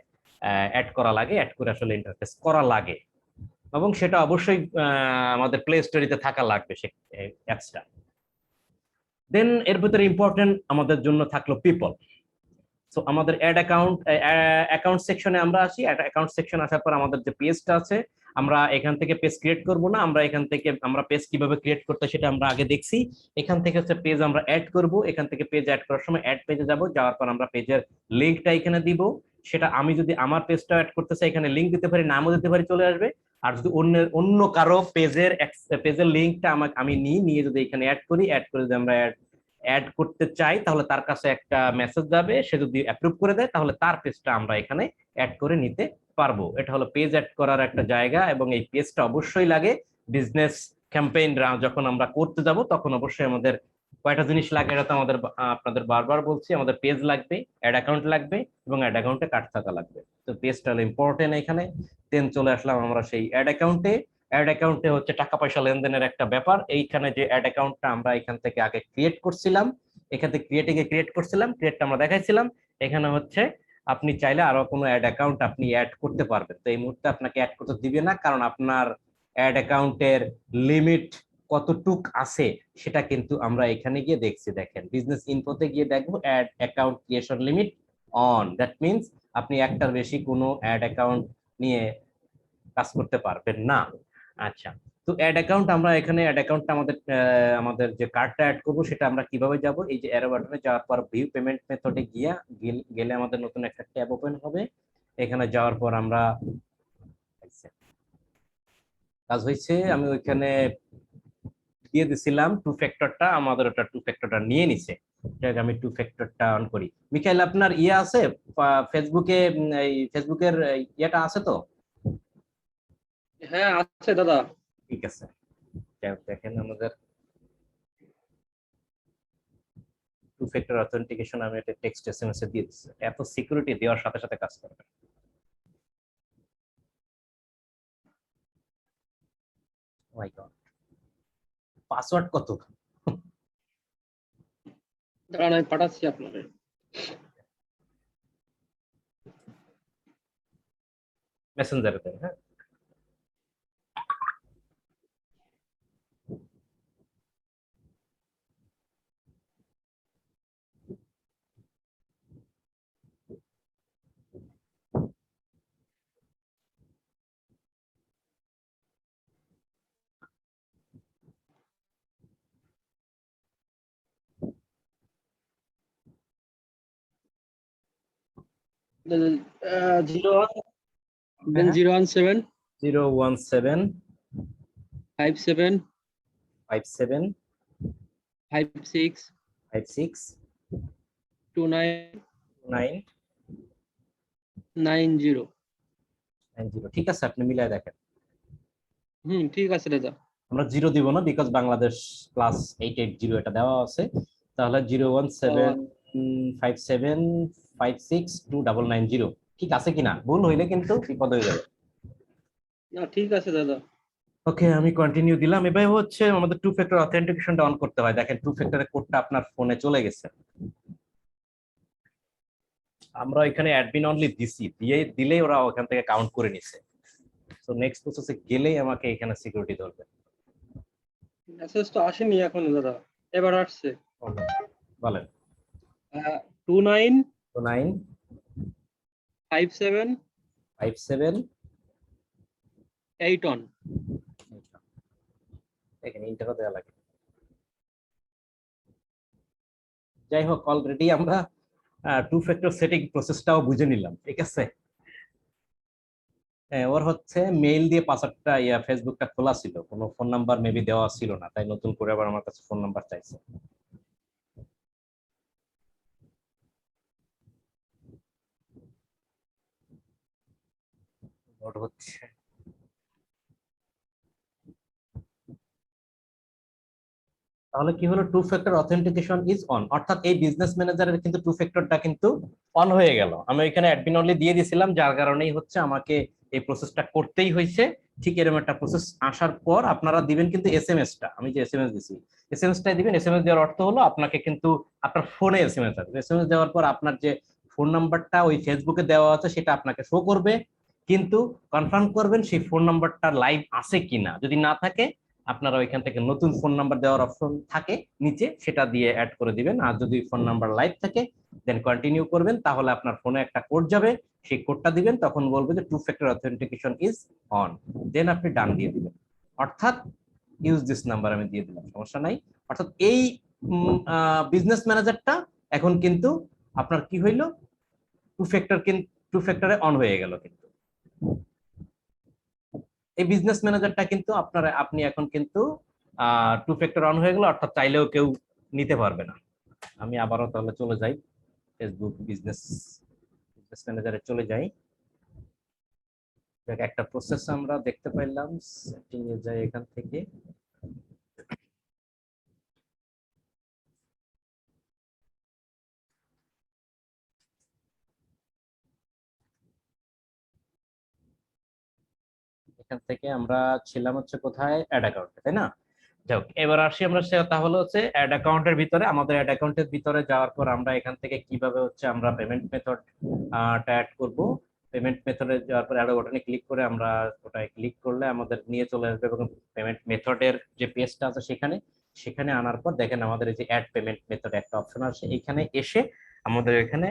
অ্যাড করা লাগে, অ্যাড করে আসলে ইন্টারফেস করা লাগে, এবং সেটা অবশ্যই আমাদের প্লে স্টোরিতে থাকা লাগবে সে অ্যাপসটা। দেন এর ভিতরে ইম্পর্টেন্ট আমাদের জন্য থাকলো পিপল। সো আমাদের অ্যাকাউন্ট সেকশনে আমরা আসি। অ্যাকাউন্ট সেকশন আসার পর আমাদের যে পেজটা আছে, আমরা এখান থেকে পেজ ক্রিয়েট করব না, আমরা এখান থেকে আমরা পেজ কিভাবে ক্রিয়েট করতে সেটা আমরা আগে দেখছি। এখান থেকে হচ্ছে পেজ আমরা অ্যাড করব, এখান থেকে পেজ অ্যাড করার সময় অ্যাড পেজে যাব, যাওয়ার পর আমরা পেজের লিঙ্কটা এখানে দিব। সেটা আমি যদি আমার পেজটা অ্যাড করতে চাই এখানে লিঙ্ক দিতে পারি, নামও দিতে পারি, চলে আসবে। আর যদি অন্য কারো পেজের লিঙ্কটা আমি নিয়ে যদি এখানে অ্যাড করি, অ্যাড করে যদি আমরা অ্যাড করতে চাই তাহলে তার কাছে একটা মেসেজ যাবে, সে যদি অ্যাপ্রুভ করে দেয় তাহলে তার পেজটা আমরা এখানে অ্যাড করে নিতে পারবো। এটা হলো পেজ অ্যাড করার একটা জায়গা, এবং এই পেজটা অবশ্যই লাগে বিজনেস ক্যাম্পেইন যখন আমরা করতে যাব তখন অবশ্যই আমাদের কয়টা জিনিস লাগে, এটা তো আমাদের আপনাদের বারবার বলছি, আমাদের পেজ লাগবে, অ্যাড অ্যাকাউন্ট লাগবে, এবং অ্যাড অ্যাকাউন্টে কার্ড থাকা লাগবে। তো পেজটা হলো ইম্পর্টেন্ট এখানে। দেন চলে আসলাম আমরা সেই অ্যাড অ্যাকাউন্টে। অ্যাড অ্যাকাউন্টে হচ্ছে টাকা পয়সা লেনদেনের একটা ব্যাপার। এইখানে যে অ্যাড অ্যাকাউন্টটা আমরা এখান থেকে আগে ক্রিয়েট করছিলাম, এখান থেকে ক্রিয়েটটা আমরা দেখাইছিলাম। এখানে হচ্ছে আপনি চাইলে আরো কোনো অ্যাড অ্যাকাউন্ট আপনি অ্যাড করতে পারবেন। তো এই মুহূর্তে আপনাকে অ্যাড করতে দিবে না, কারণ আপনার অ্যাড অ্যাকাউন্টের লিমিট কতটুক আছে সেটা কিন্তু আমরা এখানে গিয়ে দেখছি। দেখেন বিজনেস ইনফোতে গিয়ে দেখবো add account creation limit on, that means আপনি একটার বেশি কোনো অ্যাড অ্যাকাউন্ট নিয়ে কাজ করতে পারবেন না। আচ্ছা, তো অ্যাড অ্যাকাউন্ট আমরা এখানে অ্যাড অ্যাকাউন্টটা আমাদের যে কার্ডটা অ্যাড করব সেটা আমরা কিভাবে যাব, এই যে অ্যারো বাটনে যাওয়ার পর ভিউ পেমেন্ট মেথডে গেলে আমাদের নতুন একটা ট্যাব ওপেন হবে। এখানে যাওয়ার পর আমরা কাজ হয়েছে, আমি ওইখানে দিয়ে দিছিলাম টু ফ্যাক্টরটা, আমাদের ওটা টু ফ্যাক্টরটা নিয়ে নিছে। আমি টু ফ্যাক্টরটা অন করি। মিখাইল আপনার ইয়ে আছে ফেসবুকে, এই ফেসবুকের ইয়েটা আছে তো? হ্যাঁ আছে দাদা। ঠিক আছে, দেখেন আমাদের টু ফ্যাক্টর অথেন্টিকেশন আমি একটা টেক্সট এসএমএস এ দিয়ে দিচ্ছি, এত সিকিউরিটি দেওয়ার সাথে সাথে কাজ করবে। মাই গড, পাসওয়ার্ড কত? দাঁড়ান আমি পাঠাচ্ছি আপনাদের। মেসেঞ্জারে দেন, হ্যাঁ। জিরো হ্যাঁ। 017 017 57 57 56 56 29 9 90। 90। ঠিক আছে, আপনি মিলাই দেখেন। ঠিক আছে দাদা। আমরা জিরো দিব না, বিকজ বাংলাদেশ প্লাস 880 এটা দেওয়া আছে। তাহলে 01757562990 ঠিক আছে কিনা? ভুল হইলে কিন্তু বিপদ হয়ে যাবে। না ঠিক আছে দাদা। ওকে, আমি কন্টিনিউ দিলাম। এবার হচ্ছে আমাদের টু ফ্যাক্টর অথেন্টিকেশনটা অন করতে হয়। দেখেন টু ফ্যাক্টরের কোডটা আপনার ফোনে চলে গেছে। আমরা এখানে অ্যাডমিন অনলি দিছি, দিলেই ওরা ওখান থেকে কাউন্ট করে নিছে। সো নেক্সট প্রসেসে গেলেই আমাকে এখানে সিকিউরিটি ধরবে। মেসেজ তো আসেনি এখনো দাদা, এবার আসছে। বলেন। 29 9 57 57 81। এখানে ইন্টারও দেওয়া লাগে। যাই হোক, অলরেডি আমরা টু ফ্যাক্টর সেটিং প্রসেসটাও বুঝে নিলাম, ঠিক আছে। ওর হচ্ছে মেইল দিয়ে পাসওয়ার্ডটা ফেসবুকটা খোলা ছিল, কোনো ফোন নাম্বার মেবি দেওয়া ছিল না, তাই নতুন করে আবার আমার কাছে ফোন নাম্বার চাইছে। ওর হচ্ছে তাহলে কি হলো, two factor authentication is on, অর্থাৎ এই বিজনেস ম্যানেজারের কিন্তু টু ফ্যাক্টরটা কিন্তু অন হয়ে গেল। আমি এখানে অ্যাডমিন অনলি দিয়ে দিয়েছিলাম, যার কারণেই হচ্ছে আমাকে এই প্রসেসটা করতেই হয়েছে। ঠিক এরকম একটা প্রসেস আসার পর আপনারা দিবেন কিন্তু এসএমএসটা, আমি যে এসএমএস দিছি এসএমএসটাই দিবেন। এসএমএস দেওয়ার অর্থ হলো আপনাকে কিন্তু আপনার ফোনে এসএমএস আসবে। এসএমএস দেওয়ার পর আপনার যে ফোন নাম্বারটা ওই ফেসবুকে দেওয়া আছে সেটা আপনাকে শো করবে, কিন্তু কনফার্ম করবেন সেই ফোন নাম্বারটা লাইভ আছে কিনা। যদি না থাকে আপনারা ওইখান থেকে নতুন ফোন নাম্বার দেওয়ার অপশন থাকে নিচে, সেটা দিয়ে অ্যাড করে দিবেন। আর যদি ফোন নাম্বার লাইভ থাকে দেন কন্টিনিউ করবেন, তাহলে আপনার ফোনে একটা কোড যাবে, সেই কোডটা দিবেন, তখন বলবে যে two factor authentication is on, then আপনি ডান দিয়ে দিবেন। অর্থাৎ ইউজ দিস নাম্বার আমি দিয়ে দিলাম, সমস্যা নাই। অর্থাৎ এই বিজনেস ম্যানেজারটা এখন কিন্তু আপনার কি হইলো, টু ফ্যাক্টরে অন হয়ে গেল। কিন্তু এই বিজনেস ম্যানেজারটা কিন্তু আপনি এখন কিন্তু টু ফ্যাক্টর অন হয়ে গেল, অর্থাৎ চাইলেও কেউ নিতে পারবে না। আমি আবারও তাহলে চলে যাই ফেসবুক বিজনেস ম্যানেজারে চলে যাই। একটা প্রসেস আমরা দেখতে পাইলাম, সেটিং এ যাই এখান থেকে। এখান থেকে আমরা ছিলাম হচ্ছে কোথায়, অ্যাড অ্যাকাউন্টে, তাই না? যাই হোক, এবার আসি আমরা তাহলে হচ্ছে অ্যাড অ্যাকাউন্টের ভিতরে। আমাদের অ্যাড অ্যাকাউন্টের ভিতরে যাওয়ার পর আমরা এখান থেকে কিভাবে হচ্ছে আমরা পেমেন্ট মেথড অ্যাড করব। পেমেন্ট মেথডে যাওয়ার পর অ্যাড বাটনে ক্লিক করে আমরা ওটায় ক্লিক করলে আমাদের নিয়ে চলে আসবে এবং পেমেন্ট মেথডের যে পেজটা আছে সেখানে সেখানে আনার পর দেখেন আমাদের এই যে অ্যাড পেমেন্ট মেথড একটা অপশন আছে, এখানে এসে আমাদের এখানে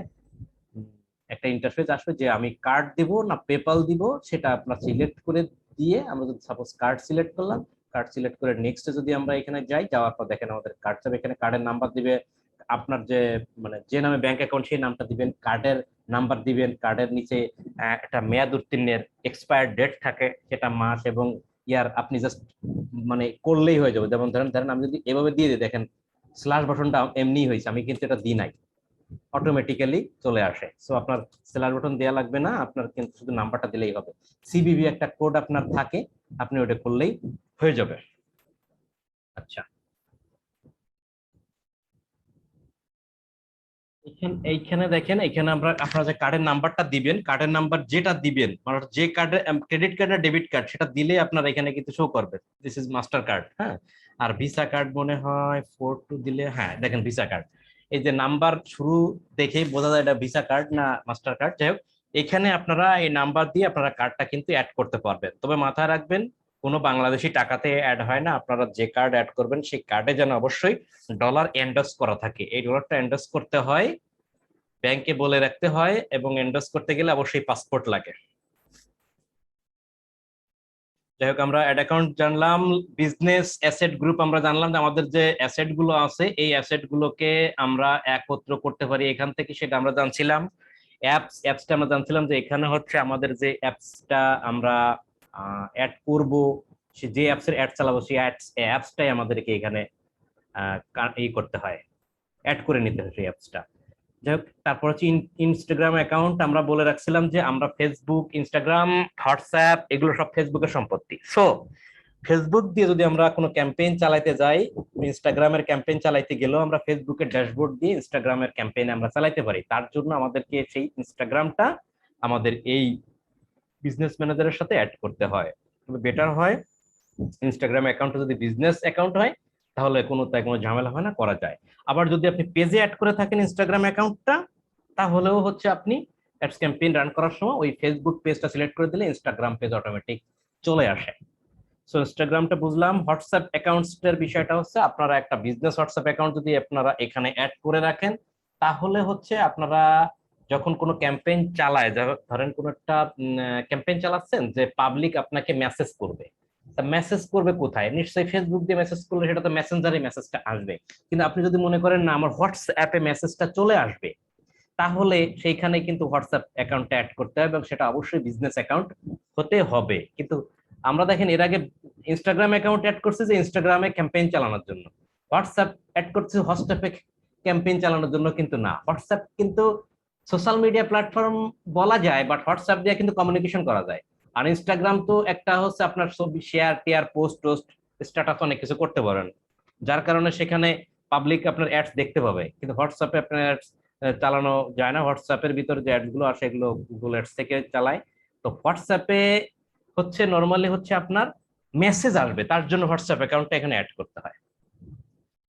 একটা ইন্টারফেস আসবে যে আমি কার্ড দিব না পেপাল দিব, সেটা আপনার সিলেক্ট করে দিয়ে আমরা যদি সাপোজ কার্ড সিলেক্ট করলাম, কার্ড সিলেক্ট করে নেক্সটে যদি আমরা এখানে যাই, যাওয়ার পর দেখেন আমাদের কার্ড যাবে, এখানে কার্ডের নাম্বার দিবে, আপনার যে মানে যে নামে ব্যাংক অ্যাকাউন্ট সেই নামটা দিবেন, কার্ডের নাম্বার দিবেন, কার্ডের নিচে একটা মেয়াদ উত্তীর্ণের এক্সপায়ার ডেট থাকে, সেটা মাস এবং ইয়ার আপনি জাস্ট মানে করলেই হয়ে যাবে। যেমন ধরেন আমি যদি এভাবে দিয়ে দিই, দেখেন স্ল্যাশ বাটনটা এমনি হয়েছে, আমি কিন্তু এটা দিই নাই, অটোমেটিক্যালি চলে আসে। সো আপনার সেলার বাটন দেওয়া লাগবে না, আপনার কিন্তু শুধু নাম্বারটা দিলেই হবে। সিবিবি একটা কোড আপনার থাকে, আপনি ওটা করলেই হয়ে যাবে। আচ্ছা, এইখানে দেখেন, এখানে আপনারা যে কার্ডের নাম্বারটা দিবেন, কার্ডের নাম্বার যেটা দিবেন, মানে যে কার্ডের ক্রেডিট কার্ড আর ডেবিট কার্ড সেটা দিলে আপনার এখানে কিন্তু শো করবে দিস ইজ মাস্টার কার্ড। হ্যাঁ, আর ভিসা কার্ড মনে হয় 42 দিলে, হ্যাঁ দেখেন ভিসা কার্ড, এই যে নাম্বার শুরু দেখেই বোঝা যায় এটা ভিসা কার্ড না মাস্টার কার্ড। যাই হোক, এখানে আপনারা এই নাম্বার দিয়ে আপনারা কার্ডটা কিন্তু অ্যাড করতে পারবেন। তবে মাথায় রাখবেন, কোনো বাংলাদেশি টাকাতে অ্যাড হয় না। আপনারা যে কার্ড অ্যাড করবেন সেই কার্ডে যেন অবশ্যই ডলার এন্ডোর্স করা থাকে। এই ডলারটা এন্ডোর্স করতে হয়, ব্যাংকে বলে রাখতে হয়, এবং এন্ডোর্স করতে গেলে অবশ্যই পাসপোর্ট লাগে। যাই হোক, আমরা অ্যাড অ্যাকাউন্ট জানলাম, বিজনেস অ্যাসেট গ্রুপ আমরা জানলাম যে আমাদের যে অ্যাসেট গুলো আছে এই অ্যাসেট গুলোকে আমরা একত্র করতে পারি এখান থেকে, সেটা আমরা জানছিলাম। অ্যাপসটা আমরা জানছিলাম যে এখানে হচ্ছে আমাদের যে অ্যাপসটা আমরা অ্যাড করব, সে যে অ্যাপসের অ্যাড চালাবো সেই অ্যাপসটাই আমাদেরকে এখানে করতে হয়, অ্যাড করে নিতে হয় সেই অ্যাপসটা। যাই হোক, তারপর হচ্ছে ইনস্টাগ্রাম অ্যাকাউন্ট আমরা বলে রাখছিলাম যে আমরা ফেসবুক, ইনস্টাগ্রাম, হোয়াটসঅ্যাপ এগুলো সব ফেসবুকের সম্পত্তি। সো ফেসবুক দিয়ে যদি আমরা কোনো ক্যাম্পেইন চালাইতে যাই, ইনস্টাগ্রামের ক্যাম্পেইন চালাইতে গেলেও আমরা ফেসবুকের ড্যাশবোর্ড দিয়ে ইনস্টাগ্রামের ক্যাম্পেইন আমরা চালাইতে পারি। তার জন্য আমাদেরকে সেই ইনস্টাগ্রামটা আমাদের এই বিজনেস ম্যানেজারের সাথে অ্যাড করতে হয়। তবে বেটার হয় ইনস্টাগ্রাম অ্যাকাউন্টটা যদি বিজনেস অ্যাকাউন্ট হয় তাহলে কোনো ঝামেলা হয় না, করা যায়। আবার যদি আপনি পেজে অ্যাড করে থাকেন ইনস্টাগ্রাম অ্যাকাউন্টটা, তাহলেও হচ্ছে আপনি অ্যাডস ক্যাম্পেইন রান করার সময় ওই ফেসবুক পেজটা সিলেক্ট করে দিলে ইনস্টাগ্রাম পেজ অটোমেটিক চলে আসে। সো ইনস্টাগ্রামটা বুঝলাম। হোয়াটসঅ্যাপ অ্যাকাউন্টসটার বিষয়টা হচ্ছে আপনারা একটা বিজনেস হোয়াটসঅ্যাপ অ্যাকাউন্ট যদি আপনারা এখানে অ্যাড করে রাখেন, তাহলে হচ্ছে আপনারা যখন কোনো ক্যাম্পেইন চালায়, ধরেন কোনো একটা ক্যাম্পেইন চালাচ্ছেন যে পাবলিক আপনাকে মেসেজ করবে, মেসেজ করবে কোথায়? নিশ্চয়ই ফেসবুক দিয়ে মেসেজ করলে সেটা তো মেসেঞ্জারে মেসেজটা আসবে। কিন্তু আপনি যদি মনে করেন না আমার হোয়াটসঅ্যাপে মেসেজটা চলে আসবে, তাহলে সেইখানে কিন্তু হোয়াটসঅ্যাপ অ্যাকাউন্টটা অ্যাড করতে হবে, এবং সেটা অবশ্যই বিজনেস অ্যাকাউন্ট হতে হবে। কিন্তু আমরা দেখেন এর আগে ইনস্টাগ্রাম অ্যাকাউন্ট অ্যাড করছে যে ইনস্টাগ্রামে ক্যাম্পেইন চালানোর জন্য, হোয়াটসঅ্যাপ অ্যাড করছে হোয়াটসঅ্যাপে ক্যাম্পেইন চালানোর জন্য কিন্তু না। হোয়াটসঅ্যাপ কিন্তু সোশ্যাল মিডিয়া প্ল্যাটফর্ম বলা যায়, বাট হোয়াটসঅ্যাপ দিয়ে কিন্তু কমিউনিকেশন করা যায়। আর ইনস্টাগ্রাম তো একটা হচ্ছে আপনার ছবি শেয়ার টেয়ার, পোস্ট টোস্ট, স্ট্যাটাস অনেক কিছু করতে পারেন, যার কারণে সেখানে পাবলিক আপনার অ্যাডস দেখতে পাবে। কিন্তু হোয়াটসঅ্যাপে আপনার অ্যাডস চালানো যায় না। হোয়াটসঅ্যাপের ভিতরে যে অ্যাডস গুলো আসে এগুলো গুগল অ্যাডস থেকে চালায়। তো হোয়াটসঅ্যাপে হচ্ছে নর্মালি হচ্ছে আপনার মেসেজ আসবে, তার জন্য হোয়াটসঅ্যাপ অ্যাকাউন্টটা এখানে অ্যাড করতে হয়।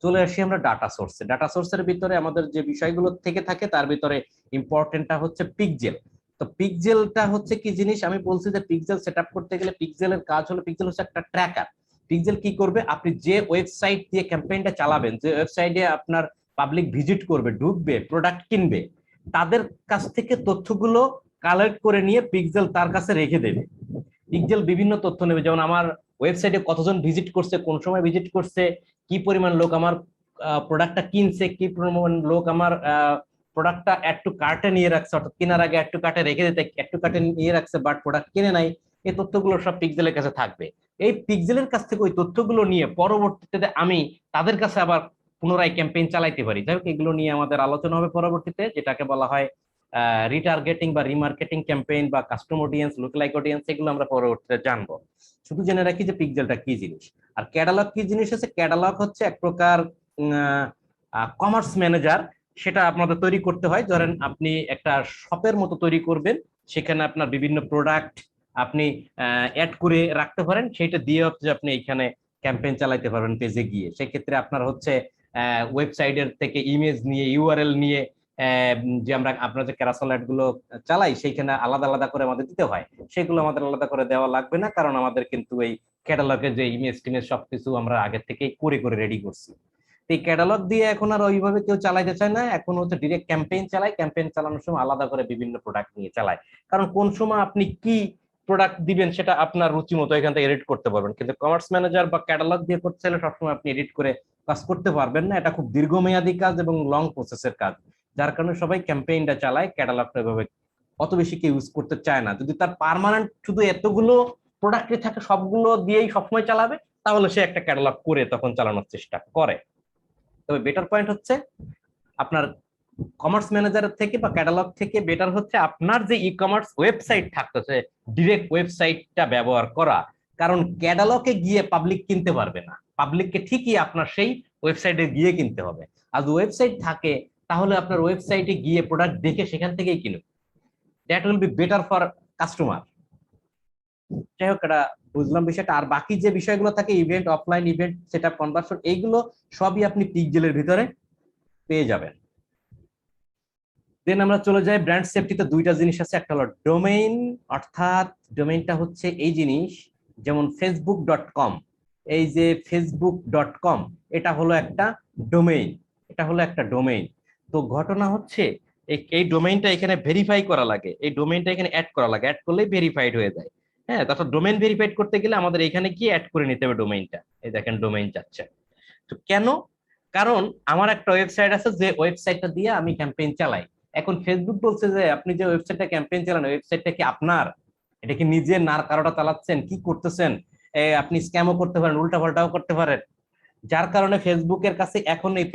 চলে আসি আমরা ডাটা সোর্সে। ডাটা সোর্সের ভিতরে আমাদের যে বিষয়গুলো থেকে থাকে তার ভিতরে ইম্পর্টেন্টটা হচ্ছে পিক্সেল। তো পিক্সেলটা হচ্ছে কি জিনিস, আমি বলছি যে পিক্সেল সেটআপ করতে গেলে পিক্সেলের কাজ হলো, পিক্সেল হচ্ছে একটা ট্র্যাকার। পিক্সেল কি করবে, আপনি যে ওয়েবসাইট দিয়ে ক্যাম্পেইনটা চালাবেন, যে ওয়েবসাইটে আপনার পাবলিক ভিজিট করবে, ঢুকবে, প্রোডাক্ট কিনবে, তাদের কাছ থেকে তথ্যগুলো কালেক্ট করে নিয়ে পিক্সেল তার কাছে রেখে দেবে। পিক্সেল বিভিন্ন তথ্য নেবে, যেমন আমার ওয়েবসাইটে কতজন ভিজিট করছে, কোন সময় ভিজিট করছে, কি পরিমাণ লোক আমার প্রোডাক্টটা কিনছে, কি পরিমাণ লোক আমার প্রোডাক্টটা অ্যাড টু কার্টে নিয়ে রাখছে, অর্থাৎ কেনার আগে অ্যাড টু কার্টে রেখে দিতে অ্যাড টু কার্টে নিয়ে রাখছে বাট প্রোডাক্ট কিনে নাই, এই তথ্যগুলো সব পিক্সেলের কাছে থাকবে। এই পিক্সেলের কাছ থেকে ওই তথ্যগুলো নিয়ে পরবর্তীতে আমি তাদের কাছে আবার পুনরায় ক্যাম্পেইন চালাইতে পারি। যাই হোক, এগুলো নিয়ে আমাদের আলোচনা হবে পরবর্তীতে, যেটাকে বলা হয় রিটার্গেটিং বা রিমার্কেটিং ক্যাম্পেইন বা কাস্টম অডিয়েন্স, লুকলাইক অডিয়েন্স, এগুলো আমরা পরবর্তীতে জানবো। শুধু জেনে রাখি যে পিক্সেলটা কি জিনিস। আর ক্যাটালগ কি জিনিস হচ্ছে, ক্যাটালগ হচ্ছে এক প্রকার কমার্স ম্যানেজার, সেটা আপনাদের তৈরি করতে হয়। ধরেন আপনি একটা শপের মতো তৈরি করবেন, সেখানে আপনার বিভিন্ন প্রোডাক্ট আপনি অ্যাড করে রাখতে পারেন, সেটা দিয়ে হচ্ছে আপনি এখানে ক্যাম্পেইন চালাইতে পারবেন পেজে গিয়ে। সেক্ষেত্রে আপনার হচ্ছে ওয়েবসাইটের থেকে ইমেজ নিয়ে, ইউআরএল নিয়ে, যে আপনার যে ক্যারাসেল অ্যাড গুলো চালাই সেইখানে আলাদা আলাদা করে আমাদের দিতে হয়, সেগুলো আমাদের আলাদা করে দেওয়া লাগবে না, কারণ আমাদের কিন্তু এই ক্যাটালগের যে ইমেজ টিমেজ সবকিছু আমরা আগে থেকেই করে করে রেডি করছি। এই ক্যাটালগ দিয়ে এখন আর ওইভাবে কেউ চালাইতে চায় না, এখন হচ্ছে ডিরেক্ট ক্যাম্পেইন চালায়। ক্যাম্পেইন চালানোর সময় আলাদা করে বিভিন্ন প্রোডাক্ট নিয়ে চালায়, কারণ কোন সময় আপনি কি প্রোডাক্ট দিবেন সেটা আপনার রুচি মতো এখান থেকে এডিট করতে পারবেন। কিন্তু কমার্স ম্যানেজার বা ক্যাটালগ দিয়ে করতে চাইলে সবসময় আপনি এডিট করে কাজ করতে পারবেন না, এটা খুব দীর্ঘমেয়াদী কাজ এবং লং প্রসেসের কাজ, যার কারণে সবাই ক্যাম্পেইনটা চালায়, ক্যাটালগটা এভাবে অত বেশি কেউ ইউজ করতে চায় না। যদি তার পার্মানেন্ট শুধু এতগুলো প্রোডাক্টে থাকে সবগুলো দিয়েই সবসময় চালাবে, তাহলে সে একটা ক্যাটালগ করে তখন চালানোর চেষ্টা করে। তবে বেটার পয়েন্ট হচ্ছে আপনার কমার্স ম্যানেজার থেকে বা ক্যাটালগ থেকে বেটার হচ্ছে আপনার যে ই কমার্স ওয়েবসাইট থাকতেছে ডিরেক্ট ওয়েবসাইটটা ব্যবহার করা। কারণ ক্যাটালগে গিয়ে পাবলিক কিনতে পারবে না, পাবলিককে ঠিকই আপনার সেই ওয়েবসাইটে গিয়ে কিনতে হবে। আর ওয়েবসাইট থাকে তাহলে আপনার ওয়েবসাইটে গিয়ে প্রোডাক্ট দেখে সেখান থেকেই কিনুন, that will be better for customer. যাই হোক, এটা বুঝলাম বিষয়টা। আর বাকি যে বিষয়গুলো থাকে event, offline event, setup, conversion, এইগুলো সবই আপনি পিক্সেলের ভিতরে পেয়ে যাবেন। দেন আমরা চলে যাই ব্র্যান্ড সেফটিতে। দুইটা জিনিস আছে, একটা হলো ডোমেইন, অর্থাৎ ডোমেইনটা হচ্ছে এই জিনিস, যেমন facebook.com, এই যে facebook.com এটা হলো একটা ডোমেইন, এটা হলো একটা ডোমেইন। তো ঘটনা হচ্ছে এই ডোমেইনটা এখানে ভেরিফাই করা লাগে, এই ডোমেইনটা এখানে অ্যাড করা লাগে, অ্যাড করলেই ভেরিফাইড হয়ে যায়। হ্যাঁ, তারপর ডোমেইন ভেরিফাইড করতে গেলে আমাদের এখানে কি অ্যাড করে নিতে হবে ডোমেইনটা। এই দেখেন ডোমেইন যাচ্ছে। তো কেন? কারণ আমার একটা ওয়েবসাইট আছে, যে ওয়েবসাইটটা দিয়ে আমি ক্যাম্পেইন চালাই। এখন ফেসবুক বলছে যে আপনি যে ওয়েবসাইটটা ক্যাম্পেইন চালান, ওয়েবসাইটটা কি আপনার? এটা কি নিজের না কারোটা চালাচ্ছেন, কি করতেছেন? আপনি স্ক্যামও করতে পারেন, উল্টা পাল্টাও করতে পারেন। যার কারণে ফেসবুকের কাছে এখন এই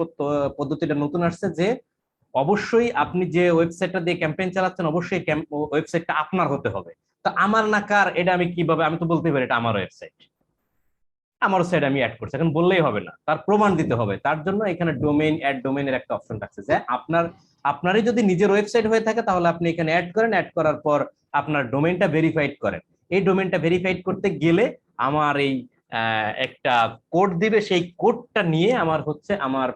পদ্ধতিটা নতুন আসছে যে অবশ্যই আপনি যে ওয়েবসাইটটা দিয়ে ক্যাম্পেইন চালাচ্ছেন অবশ্যই ওয়েবসাইটটা আপনার হতে হবে। তো আমার না কার, এটা আমি কিভাবে, আমি তো বলতে পারি এটা আমার ওয়েবসাইট, আমার ওয়েবসাইট আমি অ্যাড করছি, এখন বললেই হবে না, তার প্রমাণ দিতে হবে। তার জন্য এখানে ডোমেইন, অ্যাড ডোমেইনের একটা অপশন থাকছে, যে আপনারই যদি নিজের ওয়েবসাইট হয়ে থাকে তাহলে আপনি এখানে অ্যাড করেন, অ্যাড করার পর আপনার ডোমেইনটা ভেরিফাইড করেন। এই ডোমেইনটা ভেরিফাইড করতে গেলে আমার এই একটা কোড দিবে, সেই কোডটা নিয়ে আমার হচ্ছে আমার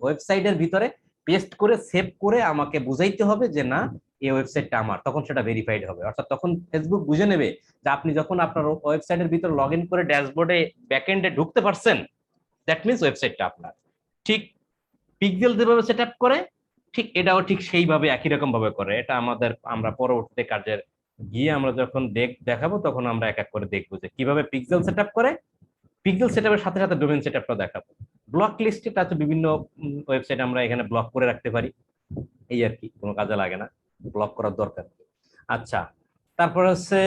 ওয়েবসাইটের ভিতরে পেস্ট করে সেভ করে আমাকে বুঝাইতে হবে যে না, এই ওয়েবসাইটটা আমার, তখন সেটা ভেরিফাইড হবে। অর্থাৎ তখন ফেসবুক বুঝে নেবে যে আপনি যখন আপনার ওয়েবসাইটের ভিতর লগ ইন করে ড্যাশবোর্ডে ব্যাকএন্ডে ঢুকতে পারছেন, দ্যাট মিনস ওয়েবসাইটটা আপনার। ঠিক পিক্সেল যেভাবে সেট আপ করে, ঠিক এটাও ঠিক সেইভাবে একই রকম ভাবে করে। এটা আমরা পরবর্তী কাজের গিয়ে আমরা যখন দেখাবো তখন আমরা এক এক করে দেখবো যে কিভাবে পিক্সেল সেট আপ করে। পিক্সেল সেট আপের সাথে সাথে ডোমেইন সেট আপটা দেখাবো। ব্লক লিস্ট, এটা হচ্ছে বিভিন্ন ওয়েবসাইট আমরা এখানে ব্লক করে রাখতে পারি, এই আর কি, কোনো কাজে লাগে না, ব্লক করার দরকার। আচ্ছা, তারপর হচ্ছে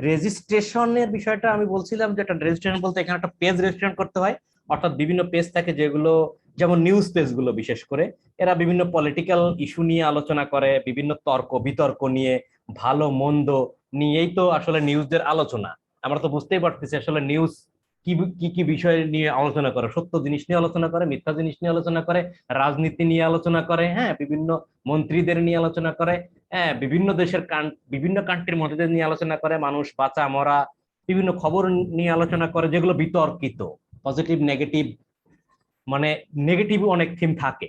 রেজিস্ট্রেশনের বিষয়টা আমি বলছিলাম, যে একটা রেজিস্ট্রেশন বলতে এখানে একটা পেজ রেজিস্ট্রেশন করতে হয়। অর্থাৎ বিভিন্ন পেজ থাকে যেগুলো, যেমন নিউজ পেজ গুলো বিশেষ করে, এরা বিভিন্ন পলিটিক্যাল ইস্যু নিয়ে আলোচনা করে, বিভিন্ন তর্ক বিতর্ক নিয়ে, ভালো মন্দ নিয়েই তো আসলে নিউজের আলোচনা। আমরা তো বুঝতেই পারতেছি আসলে নিউজ কি কি কি বিষয় নিয়ে আলোচনা করে, সত্য জিনিস নিয়ে আলোচনা করে, মিথ্যা জিনিস নিয়ে আলোচনা করে, রাজনীতি নিয়ে আলোচনা করে, হ্যাঁ, বিভিন্ন মন্ত্রীদের নিয়ে আলোচনা করে, হ্যাঁ, বিভিন্ন দেশের বিভিন্ন কান্ট্রির মধ্যে নিয়ে আলোচনা করে, মানুষ বাঁচা মরা বিভিন্ন খবর নিয়ে আলোচনা করে, যেগুলো বিতর্কিত, পজিটিভ নেগেটিভ, মানে নেগেটিভ অনেক থিম থাকে।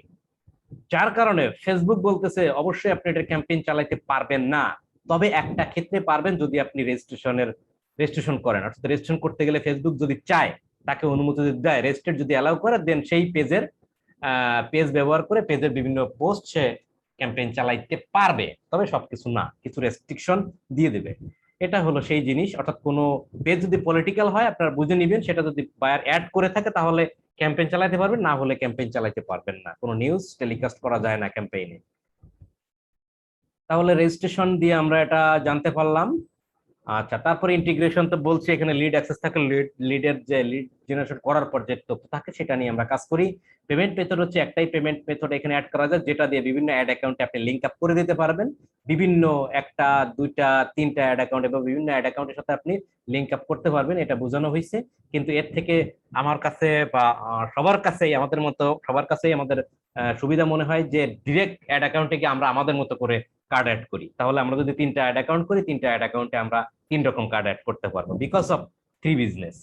যার কারণে ফেসবুক বলতেছে অবশ্যই আপনি এটা ক্যাম্পেইন চালাইতে পারবেন না, তবে একটা ক্ষেত্রে পারবেন, যদি আপনি রেজিস্ট্রেশন করেন। অর্থাৎ রেজিস্ট্রেশন করতে গেলে ফেসবুক যদি চায়, তাকে অনুমতি যদি দেয়, রেজিস্ট্রেট যদি অ্যালাউ করে, দেন সেই পেজ ব্যবহার করে পেজের বিভিন্ন পোস্ট সে ক্যাম্পেইন চালাইতে পারবে, তবে সবকিছু না, কিছু রেস্ট্রিকশন দিয়ে দেবে। এটা হলো সেই জিনিস। অর্থাৎ কোনো পেজ যদি পলিটিক্যাল হয় আপনারা বুঝে নিবেন, সেটা যদি বায়ার অ্যাড করে থাকে তাহলে ক্যাম্পেইন চালাতে পারবেন, না হলে ক্যাম্পেইন চালাতে পারবেন না। কোনো নিউজ টেলিকাস্ট করা যায় না ক্যাম্পেইনে। তাহলে রেজিস্ট্রেশন দিয়ে আমরা এটা জানতে পারলাম। আচ্ছা, তারপরে ইন্টিগ্রেশন তো বলছি, এখানে লিড অ্যাক্সেস থাকে, লিডের যে লিড জেনারেশন করার পর যে তথ্য থাকে সেটা নিয়ে আমরা কাজ করি। পেমেন্ট মেথড হচ্ছে একটাই পেমেন্ট মেথড এখানে অ্যাড করা যায়, যেটা দিয়ে বিভিন্ন অ্যাড অ্যাকাউন্টে আপনি লিংক আপ করে দিতে পারবেন। বিভিন্ন একটা দুইটা তিনটা অ্যাড অ্যাকাউন্ট এবং বিভিন্ন অ্যাড অ্যাকাউন্টের সাথে আপনি লিংক আপ করতে পারবেন, এটা বোঝানো হয়েছে। কিন্তু এর থেকে আমার কাছে বা সবার কাছেই, আমাদের মতো সবার কাছেই আমাদের সুবিধা মনে হয় যে ডিরেক্ট অ্যাড অ্যাকাউন্টে গিয়ে আমরা আমাদের মতো করে কার্ড অ্যাড করি। তাহলে আমরা যদি তিনটা অ্যাড অ্যাকাউন্ট করি, তিনটা অ্যাড অ্যাকাউন্টে আমরা 3 রকম কার্ড অ্যাড করতে পারবো, বিকজ অফ 3 বিজনেস।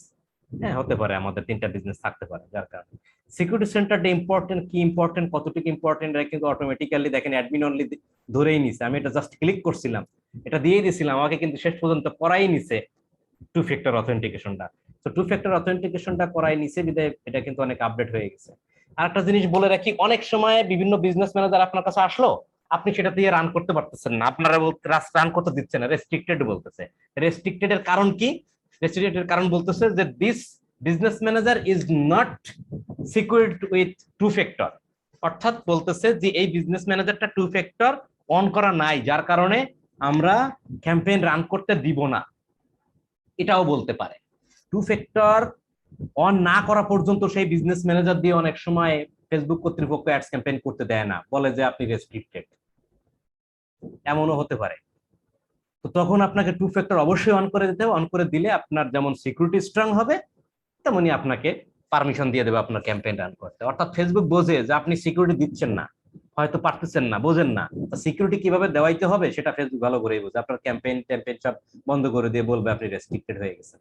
হ্যাঁ, হতে পারে আমাদের 3টা বিজনেস থাকতে পারে। যার কারণে সিকিউরিটি সেন্টারটা ইম্পর্টেন্ট, কি ইম্পর্টেন্ট, কতটুকু ইম্পর্টেন্ট, কিন্তু অটোমেটিক্যালি দেখেন অ্যাডমিন অনলি ধরেই নিছে। আমি এটা জাস্ট ক্লিক করছিলাম, এটা দিয়েই দিছিলাম, আমাকে কিন্তু শেষ পর্যন্ত করাই নিছে 2 ফ্যাক্টর অথেন্টিকেশনটা। তো 2 ফ্যাক্টর অথেন্টিকেশনটা করাই নিছে বিদায় এটা কিন্তু অনেক আপডেট হয়ে গেছে। আর একটা জিনিস বলে রাখি, অনেক সময় বিভিন্ন বিজনেস ম্যানেজার আপনার কাছে আসলো, আপনি সেটা দিয়ে রান করতে পারতেছেন না, আপনারা রান করতে দিচ্ছে না, রেস্ট্রিক্টেড বলতেছে। রেস্ট্রিক্টেড এর কারণ কি? রেস্ট্রিক্টেড এর কারণ বলতেছে যে this business manager is not secured with 2 factor. অর্থাৎ বলতেছে যে এই বিজনেস ম্যানেজারটা 2 ফ্যাক্টর অন করা নাই, যার কারণে আমরা ক্যাম্পেইন রান করতে দিব না, এটাও বলতে পারে। 2 ফ্যাক্টর অন না করা পর্যন্ত সেই বিজনেস ম্যানেজার দিয়ে অনেক সময় ফেসবুক কর্তৃপক্ষ অ্যাডস ক্যাম্পেইন করতে দেয় না, বলে যে আপনি রেস্ট্রিক্টেড, এমনও হতে পারে। তো তখন আপনাকে টু ফ্যাক্টর অবশ্যই অন করে দিতে হবে। অন করে দিলে আপনার যেমন সিকিউরিটি স্ট্রং হবে, তেমনি আপনাকে পারমিশন দিয়ে দেবে আপনার ক্যাম্পেইন রান করতে। অর্থাৎ ফেসবুক বোঝে যে আপনি সিকিউরিটি দিচ্ছেন না, হয়তো পারতেছেন না, বোঝেন না, সিকিউরিটি কিভাবে দেওয়াইতে হবে সেটা ফেসবুক ভালো করেই বোঝে। আপনার ক্যাম্পেইন সব বন্ধ করে দিয়ে বলবে আপনি রেস্ট্রিক্টেড হয়ে গেছেন।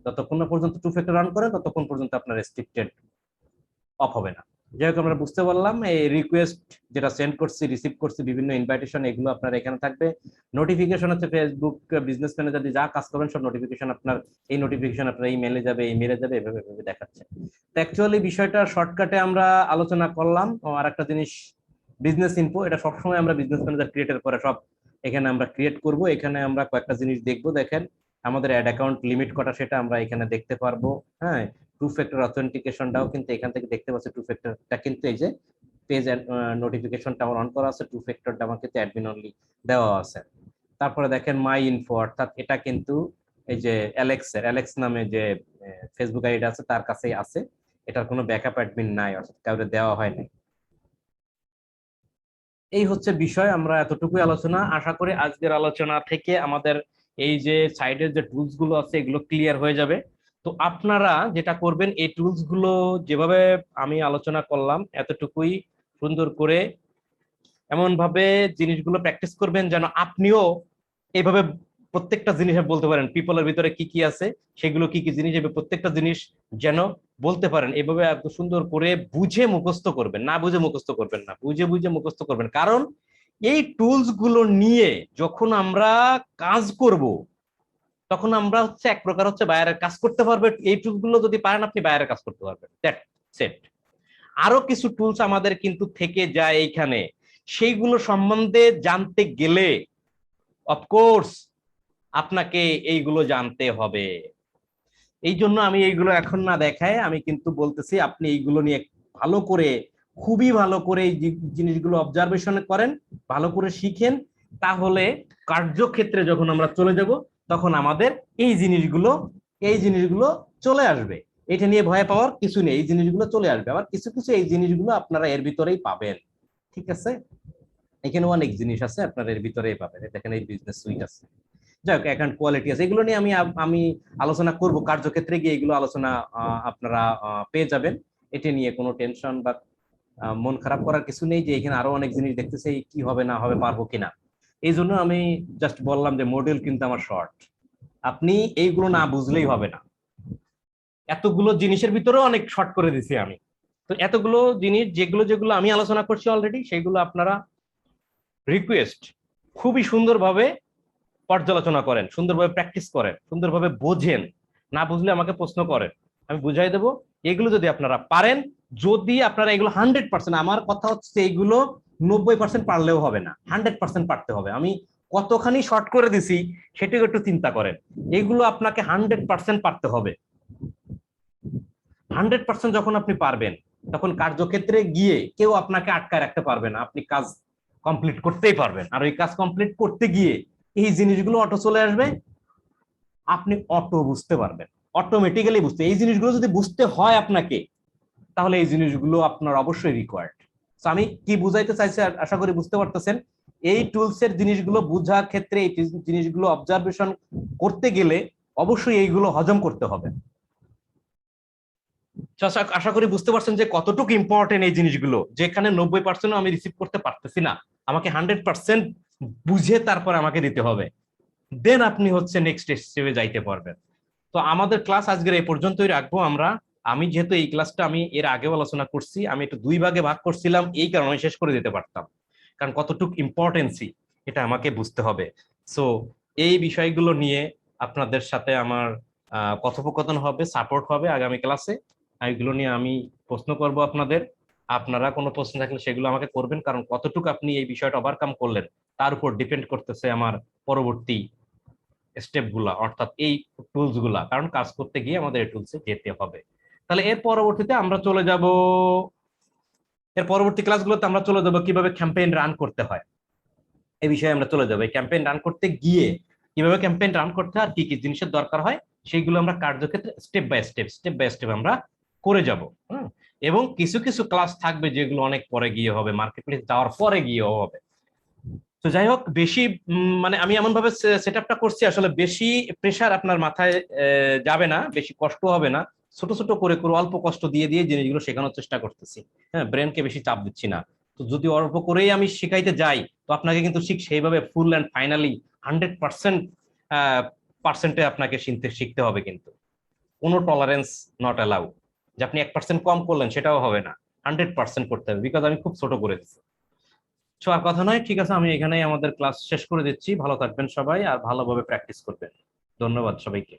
যতক্ষণ না পর্যন্ত টু ফ্যাক্টর রান করে ততক্ষণ পর্যন্ত আপনার রেস্ট্রিক্টেড অফ হবে না। যাই হোক, আমরা বুঝতে পারলাম এই রিকোয়েস্ট যেটা সেন্ড করছি, রিসিভ করছি, বিভিন্ন ইনভাইটেশন, এগুলো আপনার এখানে থাকবে। নোটিফিকেশন হচ্ছে ফেসবুক বিজনেস ম্যানেজার যা কাজ করবেন সব নোটিফিকেশন আপনার, এই নোটিফিকেশন আপনার ইমেলে যাবে, ইমেলে যাবে, এভাবে এভাবে দেখাচ্ছে। তো অ্যাকচুয়ালি বিষয়টা শর্টকাটে আমরা আলোচনা করলাম। আর একটা জিনিস, বিজনেস ইনফো, এটা সবসময় আমরা বিজনেস ম্যানেজার ক্রিয়েটের পরে সব এখানে আমরা ক্রিয়েট করব। এখানে আমরা কয়েকটা জিনিস দেখবো। দেখেন, আমাদের অ্যাড অ্যাকাউন্ট লিমিট কটা সেটা আমরা এখানে দেখতে পারবো। হ্যাঁ, টু ফ্যাক্টর অথেন্টিকেশনটাও কিন্তু এখান থেকে দেখতে পাচ্ছি। টু ফ্যাক্টরটা কিন্তু এই যে পেজ নোটিফিকেশনটা আমার অন করা আছে, টু ফ্যাক্টরটা আমার কিন্তু অ্যাডমিন অনলি দেওয়া আছে। তারপরে দেখেন মাই ইনফো, অর্থাৎ এটা কিন্তু এই যে অ্যালেক্স নামে যে ফেসবুক আইডি আছে তার কাছেই আছে, এটার কোনো ব্যাকআপ অ্যাডমিন নাই, অর্থাৎ কাউকে দেওয়া হয় নাই। এই হচ্ছে বিষয়, আমরা এতটুকুই আলোচনা। আশা করি আজকের আলোচনা থেকে আমাদের এই যে সাইডের যে টুলস গুলো আছে এগুলো ক্লিয়ার হয়ে যাবে। তো আপনারা যেটা করবেন, এই টুলস গুলো যেভাবে আমি আলোচনা করলাম এতটুকুই সুন্দর করে এমন ভাবে জিনিসগুলো প্র্যাকটিস করবেন যেন আপনিও এইভাবে প্রত্যেকটা জিনিস বলতে পারেন। পিপলের ভিতরে কি কি আছে, সেগুলো কি কি জিনিস, এভাবে প্রত্যেকটা জিনিস যেন বলতে পারেন। এভাবে এত সুন্দর করে বুঝে মুখস্থ করবেন, না বুঝে মুখস্থ করবেন না, বুঝে বুঝে মুখস্থ করবেন। কারণ এই টুলস গুলো নিয়ে যখন আমরা কাজ করব, তখন আমরা হচ্ছে এক প্রকার হচ্ছে বাইরের কাজ করতে পারবে। এই টুলস গুলো যদি পারেন আপনি বাইরের কাজ করতে পারবেন। That's it. আরো কিছু টুলস আমাদের কিন্তু থেকে যায় এইখানে, সেইগুলো সম্বন্ধে জানতে গেলে অফকোর্স আপনাকে এইগুলো জানতে হবে। এই জন্য আমি এইগুলো এখন না দেখায় আমি কিন্তু বলতেছি আপনি এইগুলো নিয়ে ভালো করে, খুবই ভালো করে এই জিনিসগুলো অবজারভেশন করেন, ভালো করে শিখেন। তাহলে কার্যক্ষেত্রে যখন আমরা চলে যাব তখন আমাদের এই জিনিসগুলো চলে আসবে। এটা নিয়ে ভয় পাওয়ার কিছু নেই, এই জিনিসগুলো চলে আসবে। আবার কিছু কিছু এই জিনিসগুলো আপনারা এর ভিতরেই পাবেন। ঠিক আছে, এখানে অনেক জিনিস আছে আপনারা এর ভিতরেই পাবেন। দেখেন এই বিজনেস সুইট আছে, যাই হোক অ্যাকাউন্ট কোয়ালিটি আছে, এগুলো নিয়ে আমি আলোচনা করব কার্যক্ষেত্রে গিয়ে, এগুলো আলোচনা আপনারা পেয়ে যাবেন। এটা নিয়ে কোনো টেনশন বা মন খারাপ করার কিছু নেই যে এখানে আরো অনেক জিনিস দেখতেছে কি হবে না হবে, পারবো কিনা। এই জন্য আমি জাস্ট বললাম যে মডেল কিন্তু আমার শর্ট, আপনি এইগুলো না বুঝলেই হবে না। এতগুলো জিনিসের ভিতরেও অনেক শর্ট করে দিছি আমি। তো এতগুলো জিনিস যেগুলো যেগুলো আমি আলোচনা করছি অলরেডি, সেইগুলো আপনারা রিকোয়েস্ট খুবই সুন্দরভাবে পর্যালোচনা করেন, সুন্দরভাবে প্র্যাকটিস করেন, সুন্দরভাবে বোঝেন। না বুঝলে আমাকে প্রশ্ন করেন, আমি বুঝাই দেবো। এগুলো যদি আপনারা পারেন, যদি আপনারা এগুলো 100%, আমার কথা হচ্ছে এইগুলো 90% পারলেও হবে না, 100% পারতে হবে। আমি কতখানি শর্ট করে দিছি সেটাও একটু চিন্তা করেন। এগুলো আপনাকে 100% পারতে হবে। 100% যখন আপনি পারবেন তখন কার্যক্ষেত্রে গিয়ে কেউ আপনাকে আটকায় রাখতে পারবে না, আপনি কাজ কমপ্লিট করতেই পারবেন। আর ওই কাজ কমপ্লিট করতে গিয়ে এই জিনিসগুলো অটো চলে আসবে, আপনি অটো বুঝতে পারবেন, অটোমেটিক্যালি বুঝতে। এই জিনিসগুলো যদি বুঝতে হয় আপনাকে, তাহলে এই জিনিসগুলো আপনার অবশ্যই রিকোয়ার্ড। আমি কি বুঝাইতে চাইছি আশা করি বুঝতে পারতেছেন। এই টুলস এর জিনিসগুলো বোঝার ক্ষেত্রে, এই জিনিসগুলো অবজারভেশন করতে গেলে অবশ্যই এইগুলো হজম করতে হবে। আশা করি বুঝতে পারছেন যে কতটুকু ইম্পর্টেন্ট এই জিনিসগুলো, যেখানে 90% আমি রিসিভ করতে পারতেছি না, আমাকে 100% বুঝে তারপর আমাকে দিতে হবে। দেন আপনি হচ্ছে নেক্সট স্টেপে যাইতে পারবেন। তো আমাদের ক্লাস আজকের এই পর্যন্তই রাখবো আমরা। আমি যেহেতু এই ক্লাসটা আমি এর আগেও আলোচনা করছি, আমি একটু 2 ভাগে ভাগ করছিলাম, এই কারণে শেষ করে দিতে পারতাম, কারণ কতটুকু ইম্পর্টেন্সি এটা আমাকে বুঝতে হবে। সো এই বিষয়গুলো নিয়ে আপনাদের সাথে আমার কথোপকথন হবে, সাপোর্ট হবে আগামী ক্লাসে। এইগুলো নিয়ে আমি প্রশ্ন করব আপনাদের। আপনারা কোনো প্রশ্ন থাকলে সেগুলো আমাকে করবেন, কারণ কতটুকু আপনি এই বিষয়টা ওভারকাম করলেন তার উপর ডিপেন্ড করতেছে আমার পরবর্তী স্টেপ গুলা, অর্থাৎ এই টুলস গুলা। কারণ কাজ করতে গিয়ে আমাদের এই টুলসে যেতে হবে। তাহলে এর পরবর্তীতে আমরা চলে যাব, এর পরবর্তী ক্লাসগুলোতে আমরা চলে যাব কিভাবে ক্যাম্পেইন রান করতে হয়, এই বিষয়ে আমরা চলে যাবো। এই ক্যাম্পেইন রান করতে গিয়ে কিভাবে ক্যাম্পেইন রান করতে হয় আর কি কি জিনিসের দরকার হয়, সেইগুলো আমরা কার্যক্ষেত্রে স্টেপ বাই স্টেপ আমরা করে যাব। এবং কিছু কিছু ক্লাস থাকবে যেগুলো অনেক পরে গিয়ে হবে, মার্কেট প্লেস যাওয়ার পরে গিয়েও হবে। তো যাই হোক, বেশি মানে আমি এমন ভাবে সেট আপটা করছি, আসলে বেশি প্রেশার আপনার মাথায় যাবে না, বেশি কষ্ট হবে না, ছোট ছোট করে করে অল্প কষ্ট দিয়ে দিয়ে জিনিসগুলো শেখানোর চেষ্টা করতেছি। হ্যাঁ, ব্রেনকে বেশি চাপ দিচ্ছি না। তো যদি অল্প করেই আমি শিখাইতে যাই, তো আপনাকে কিন্তু ঠিক সেইভাবে ফুল অ্যান্ড ফাইনালি 100% পার্সেন্টে আপনাকে শিখতে হবে, কিন্তু কোনো টলারেন্স নট অ্যালাউ, যে আপনি 1% কম করলেন সেটাও হবে না, 100% করতে হবে, বিকজ আমি খুব ছোট করে দিচ্ছি। সো আর কথা নয়, ঠিক আছে, আমি এখানেই আমাদের ক্লাস শেষ করে দিচ্ছি। ভালো থাকবেন সবাই আর ভালোভাবে প্র্যাকটিস করবেন। ধন্যবাদ সবাইকে।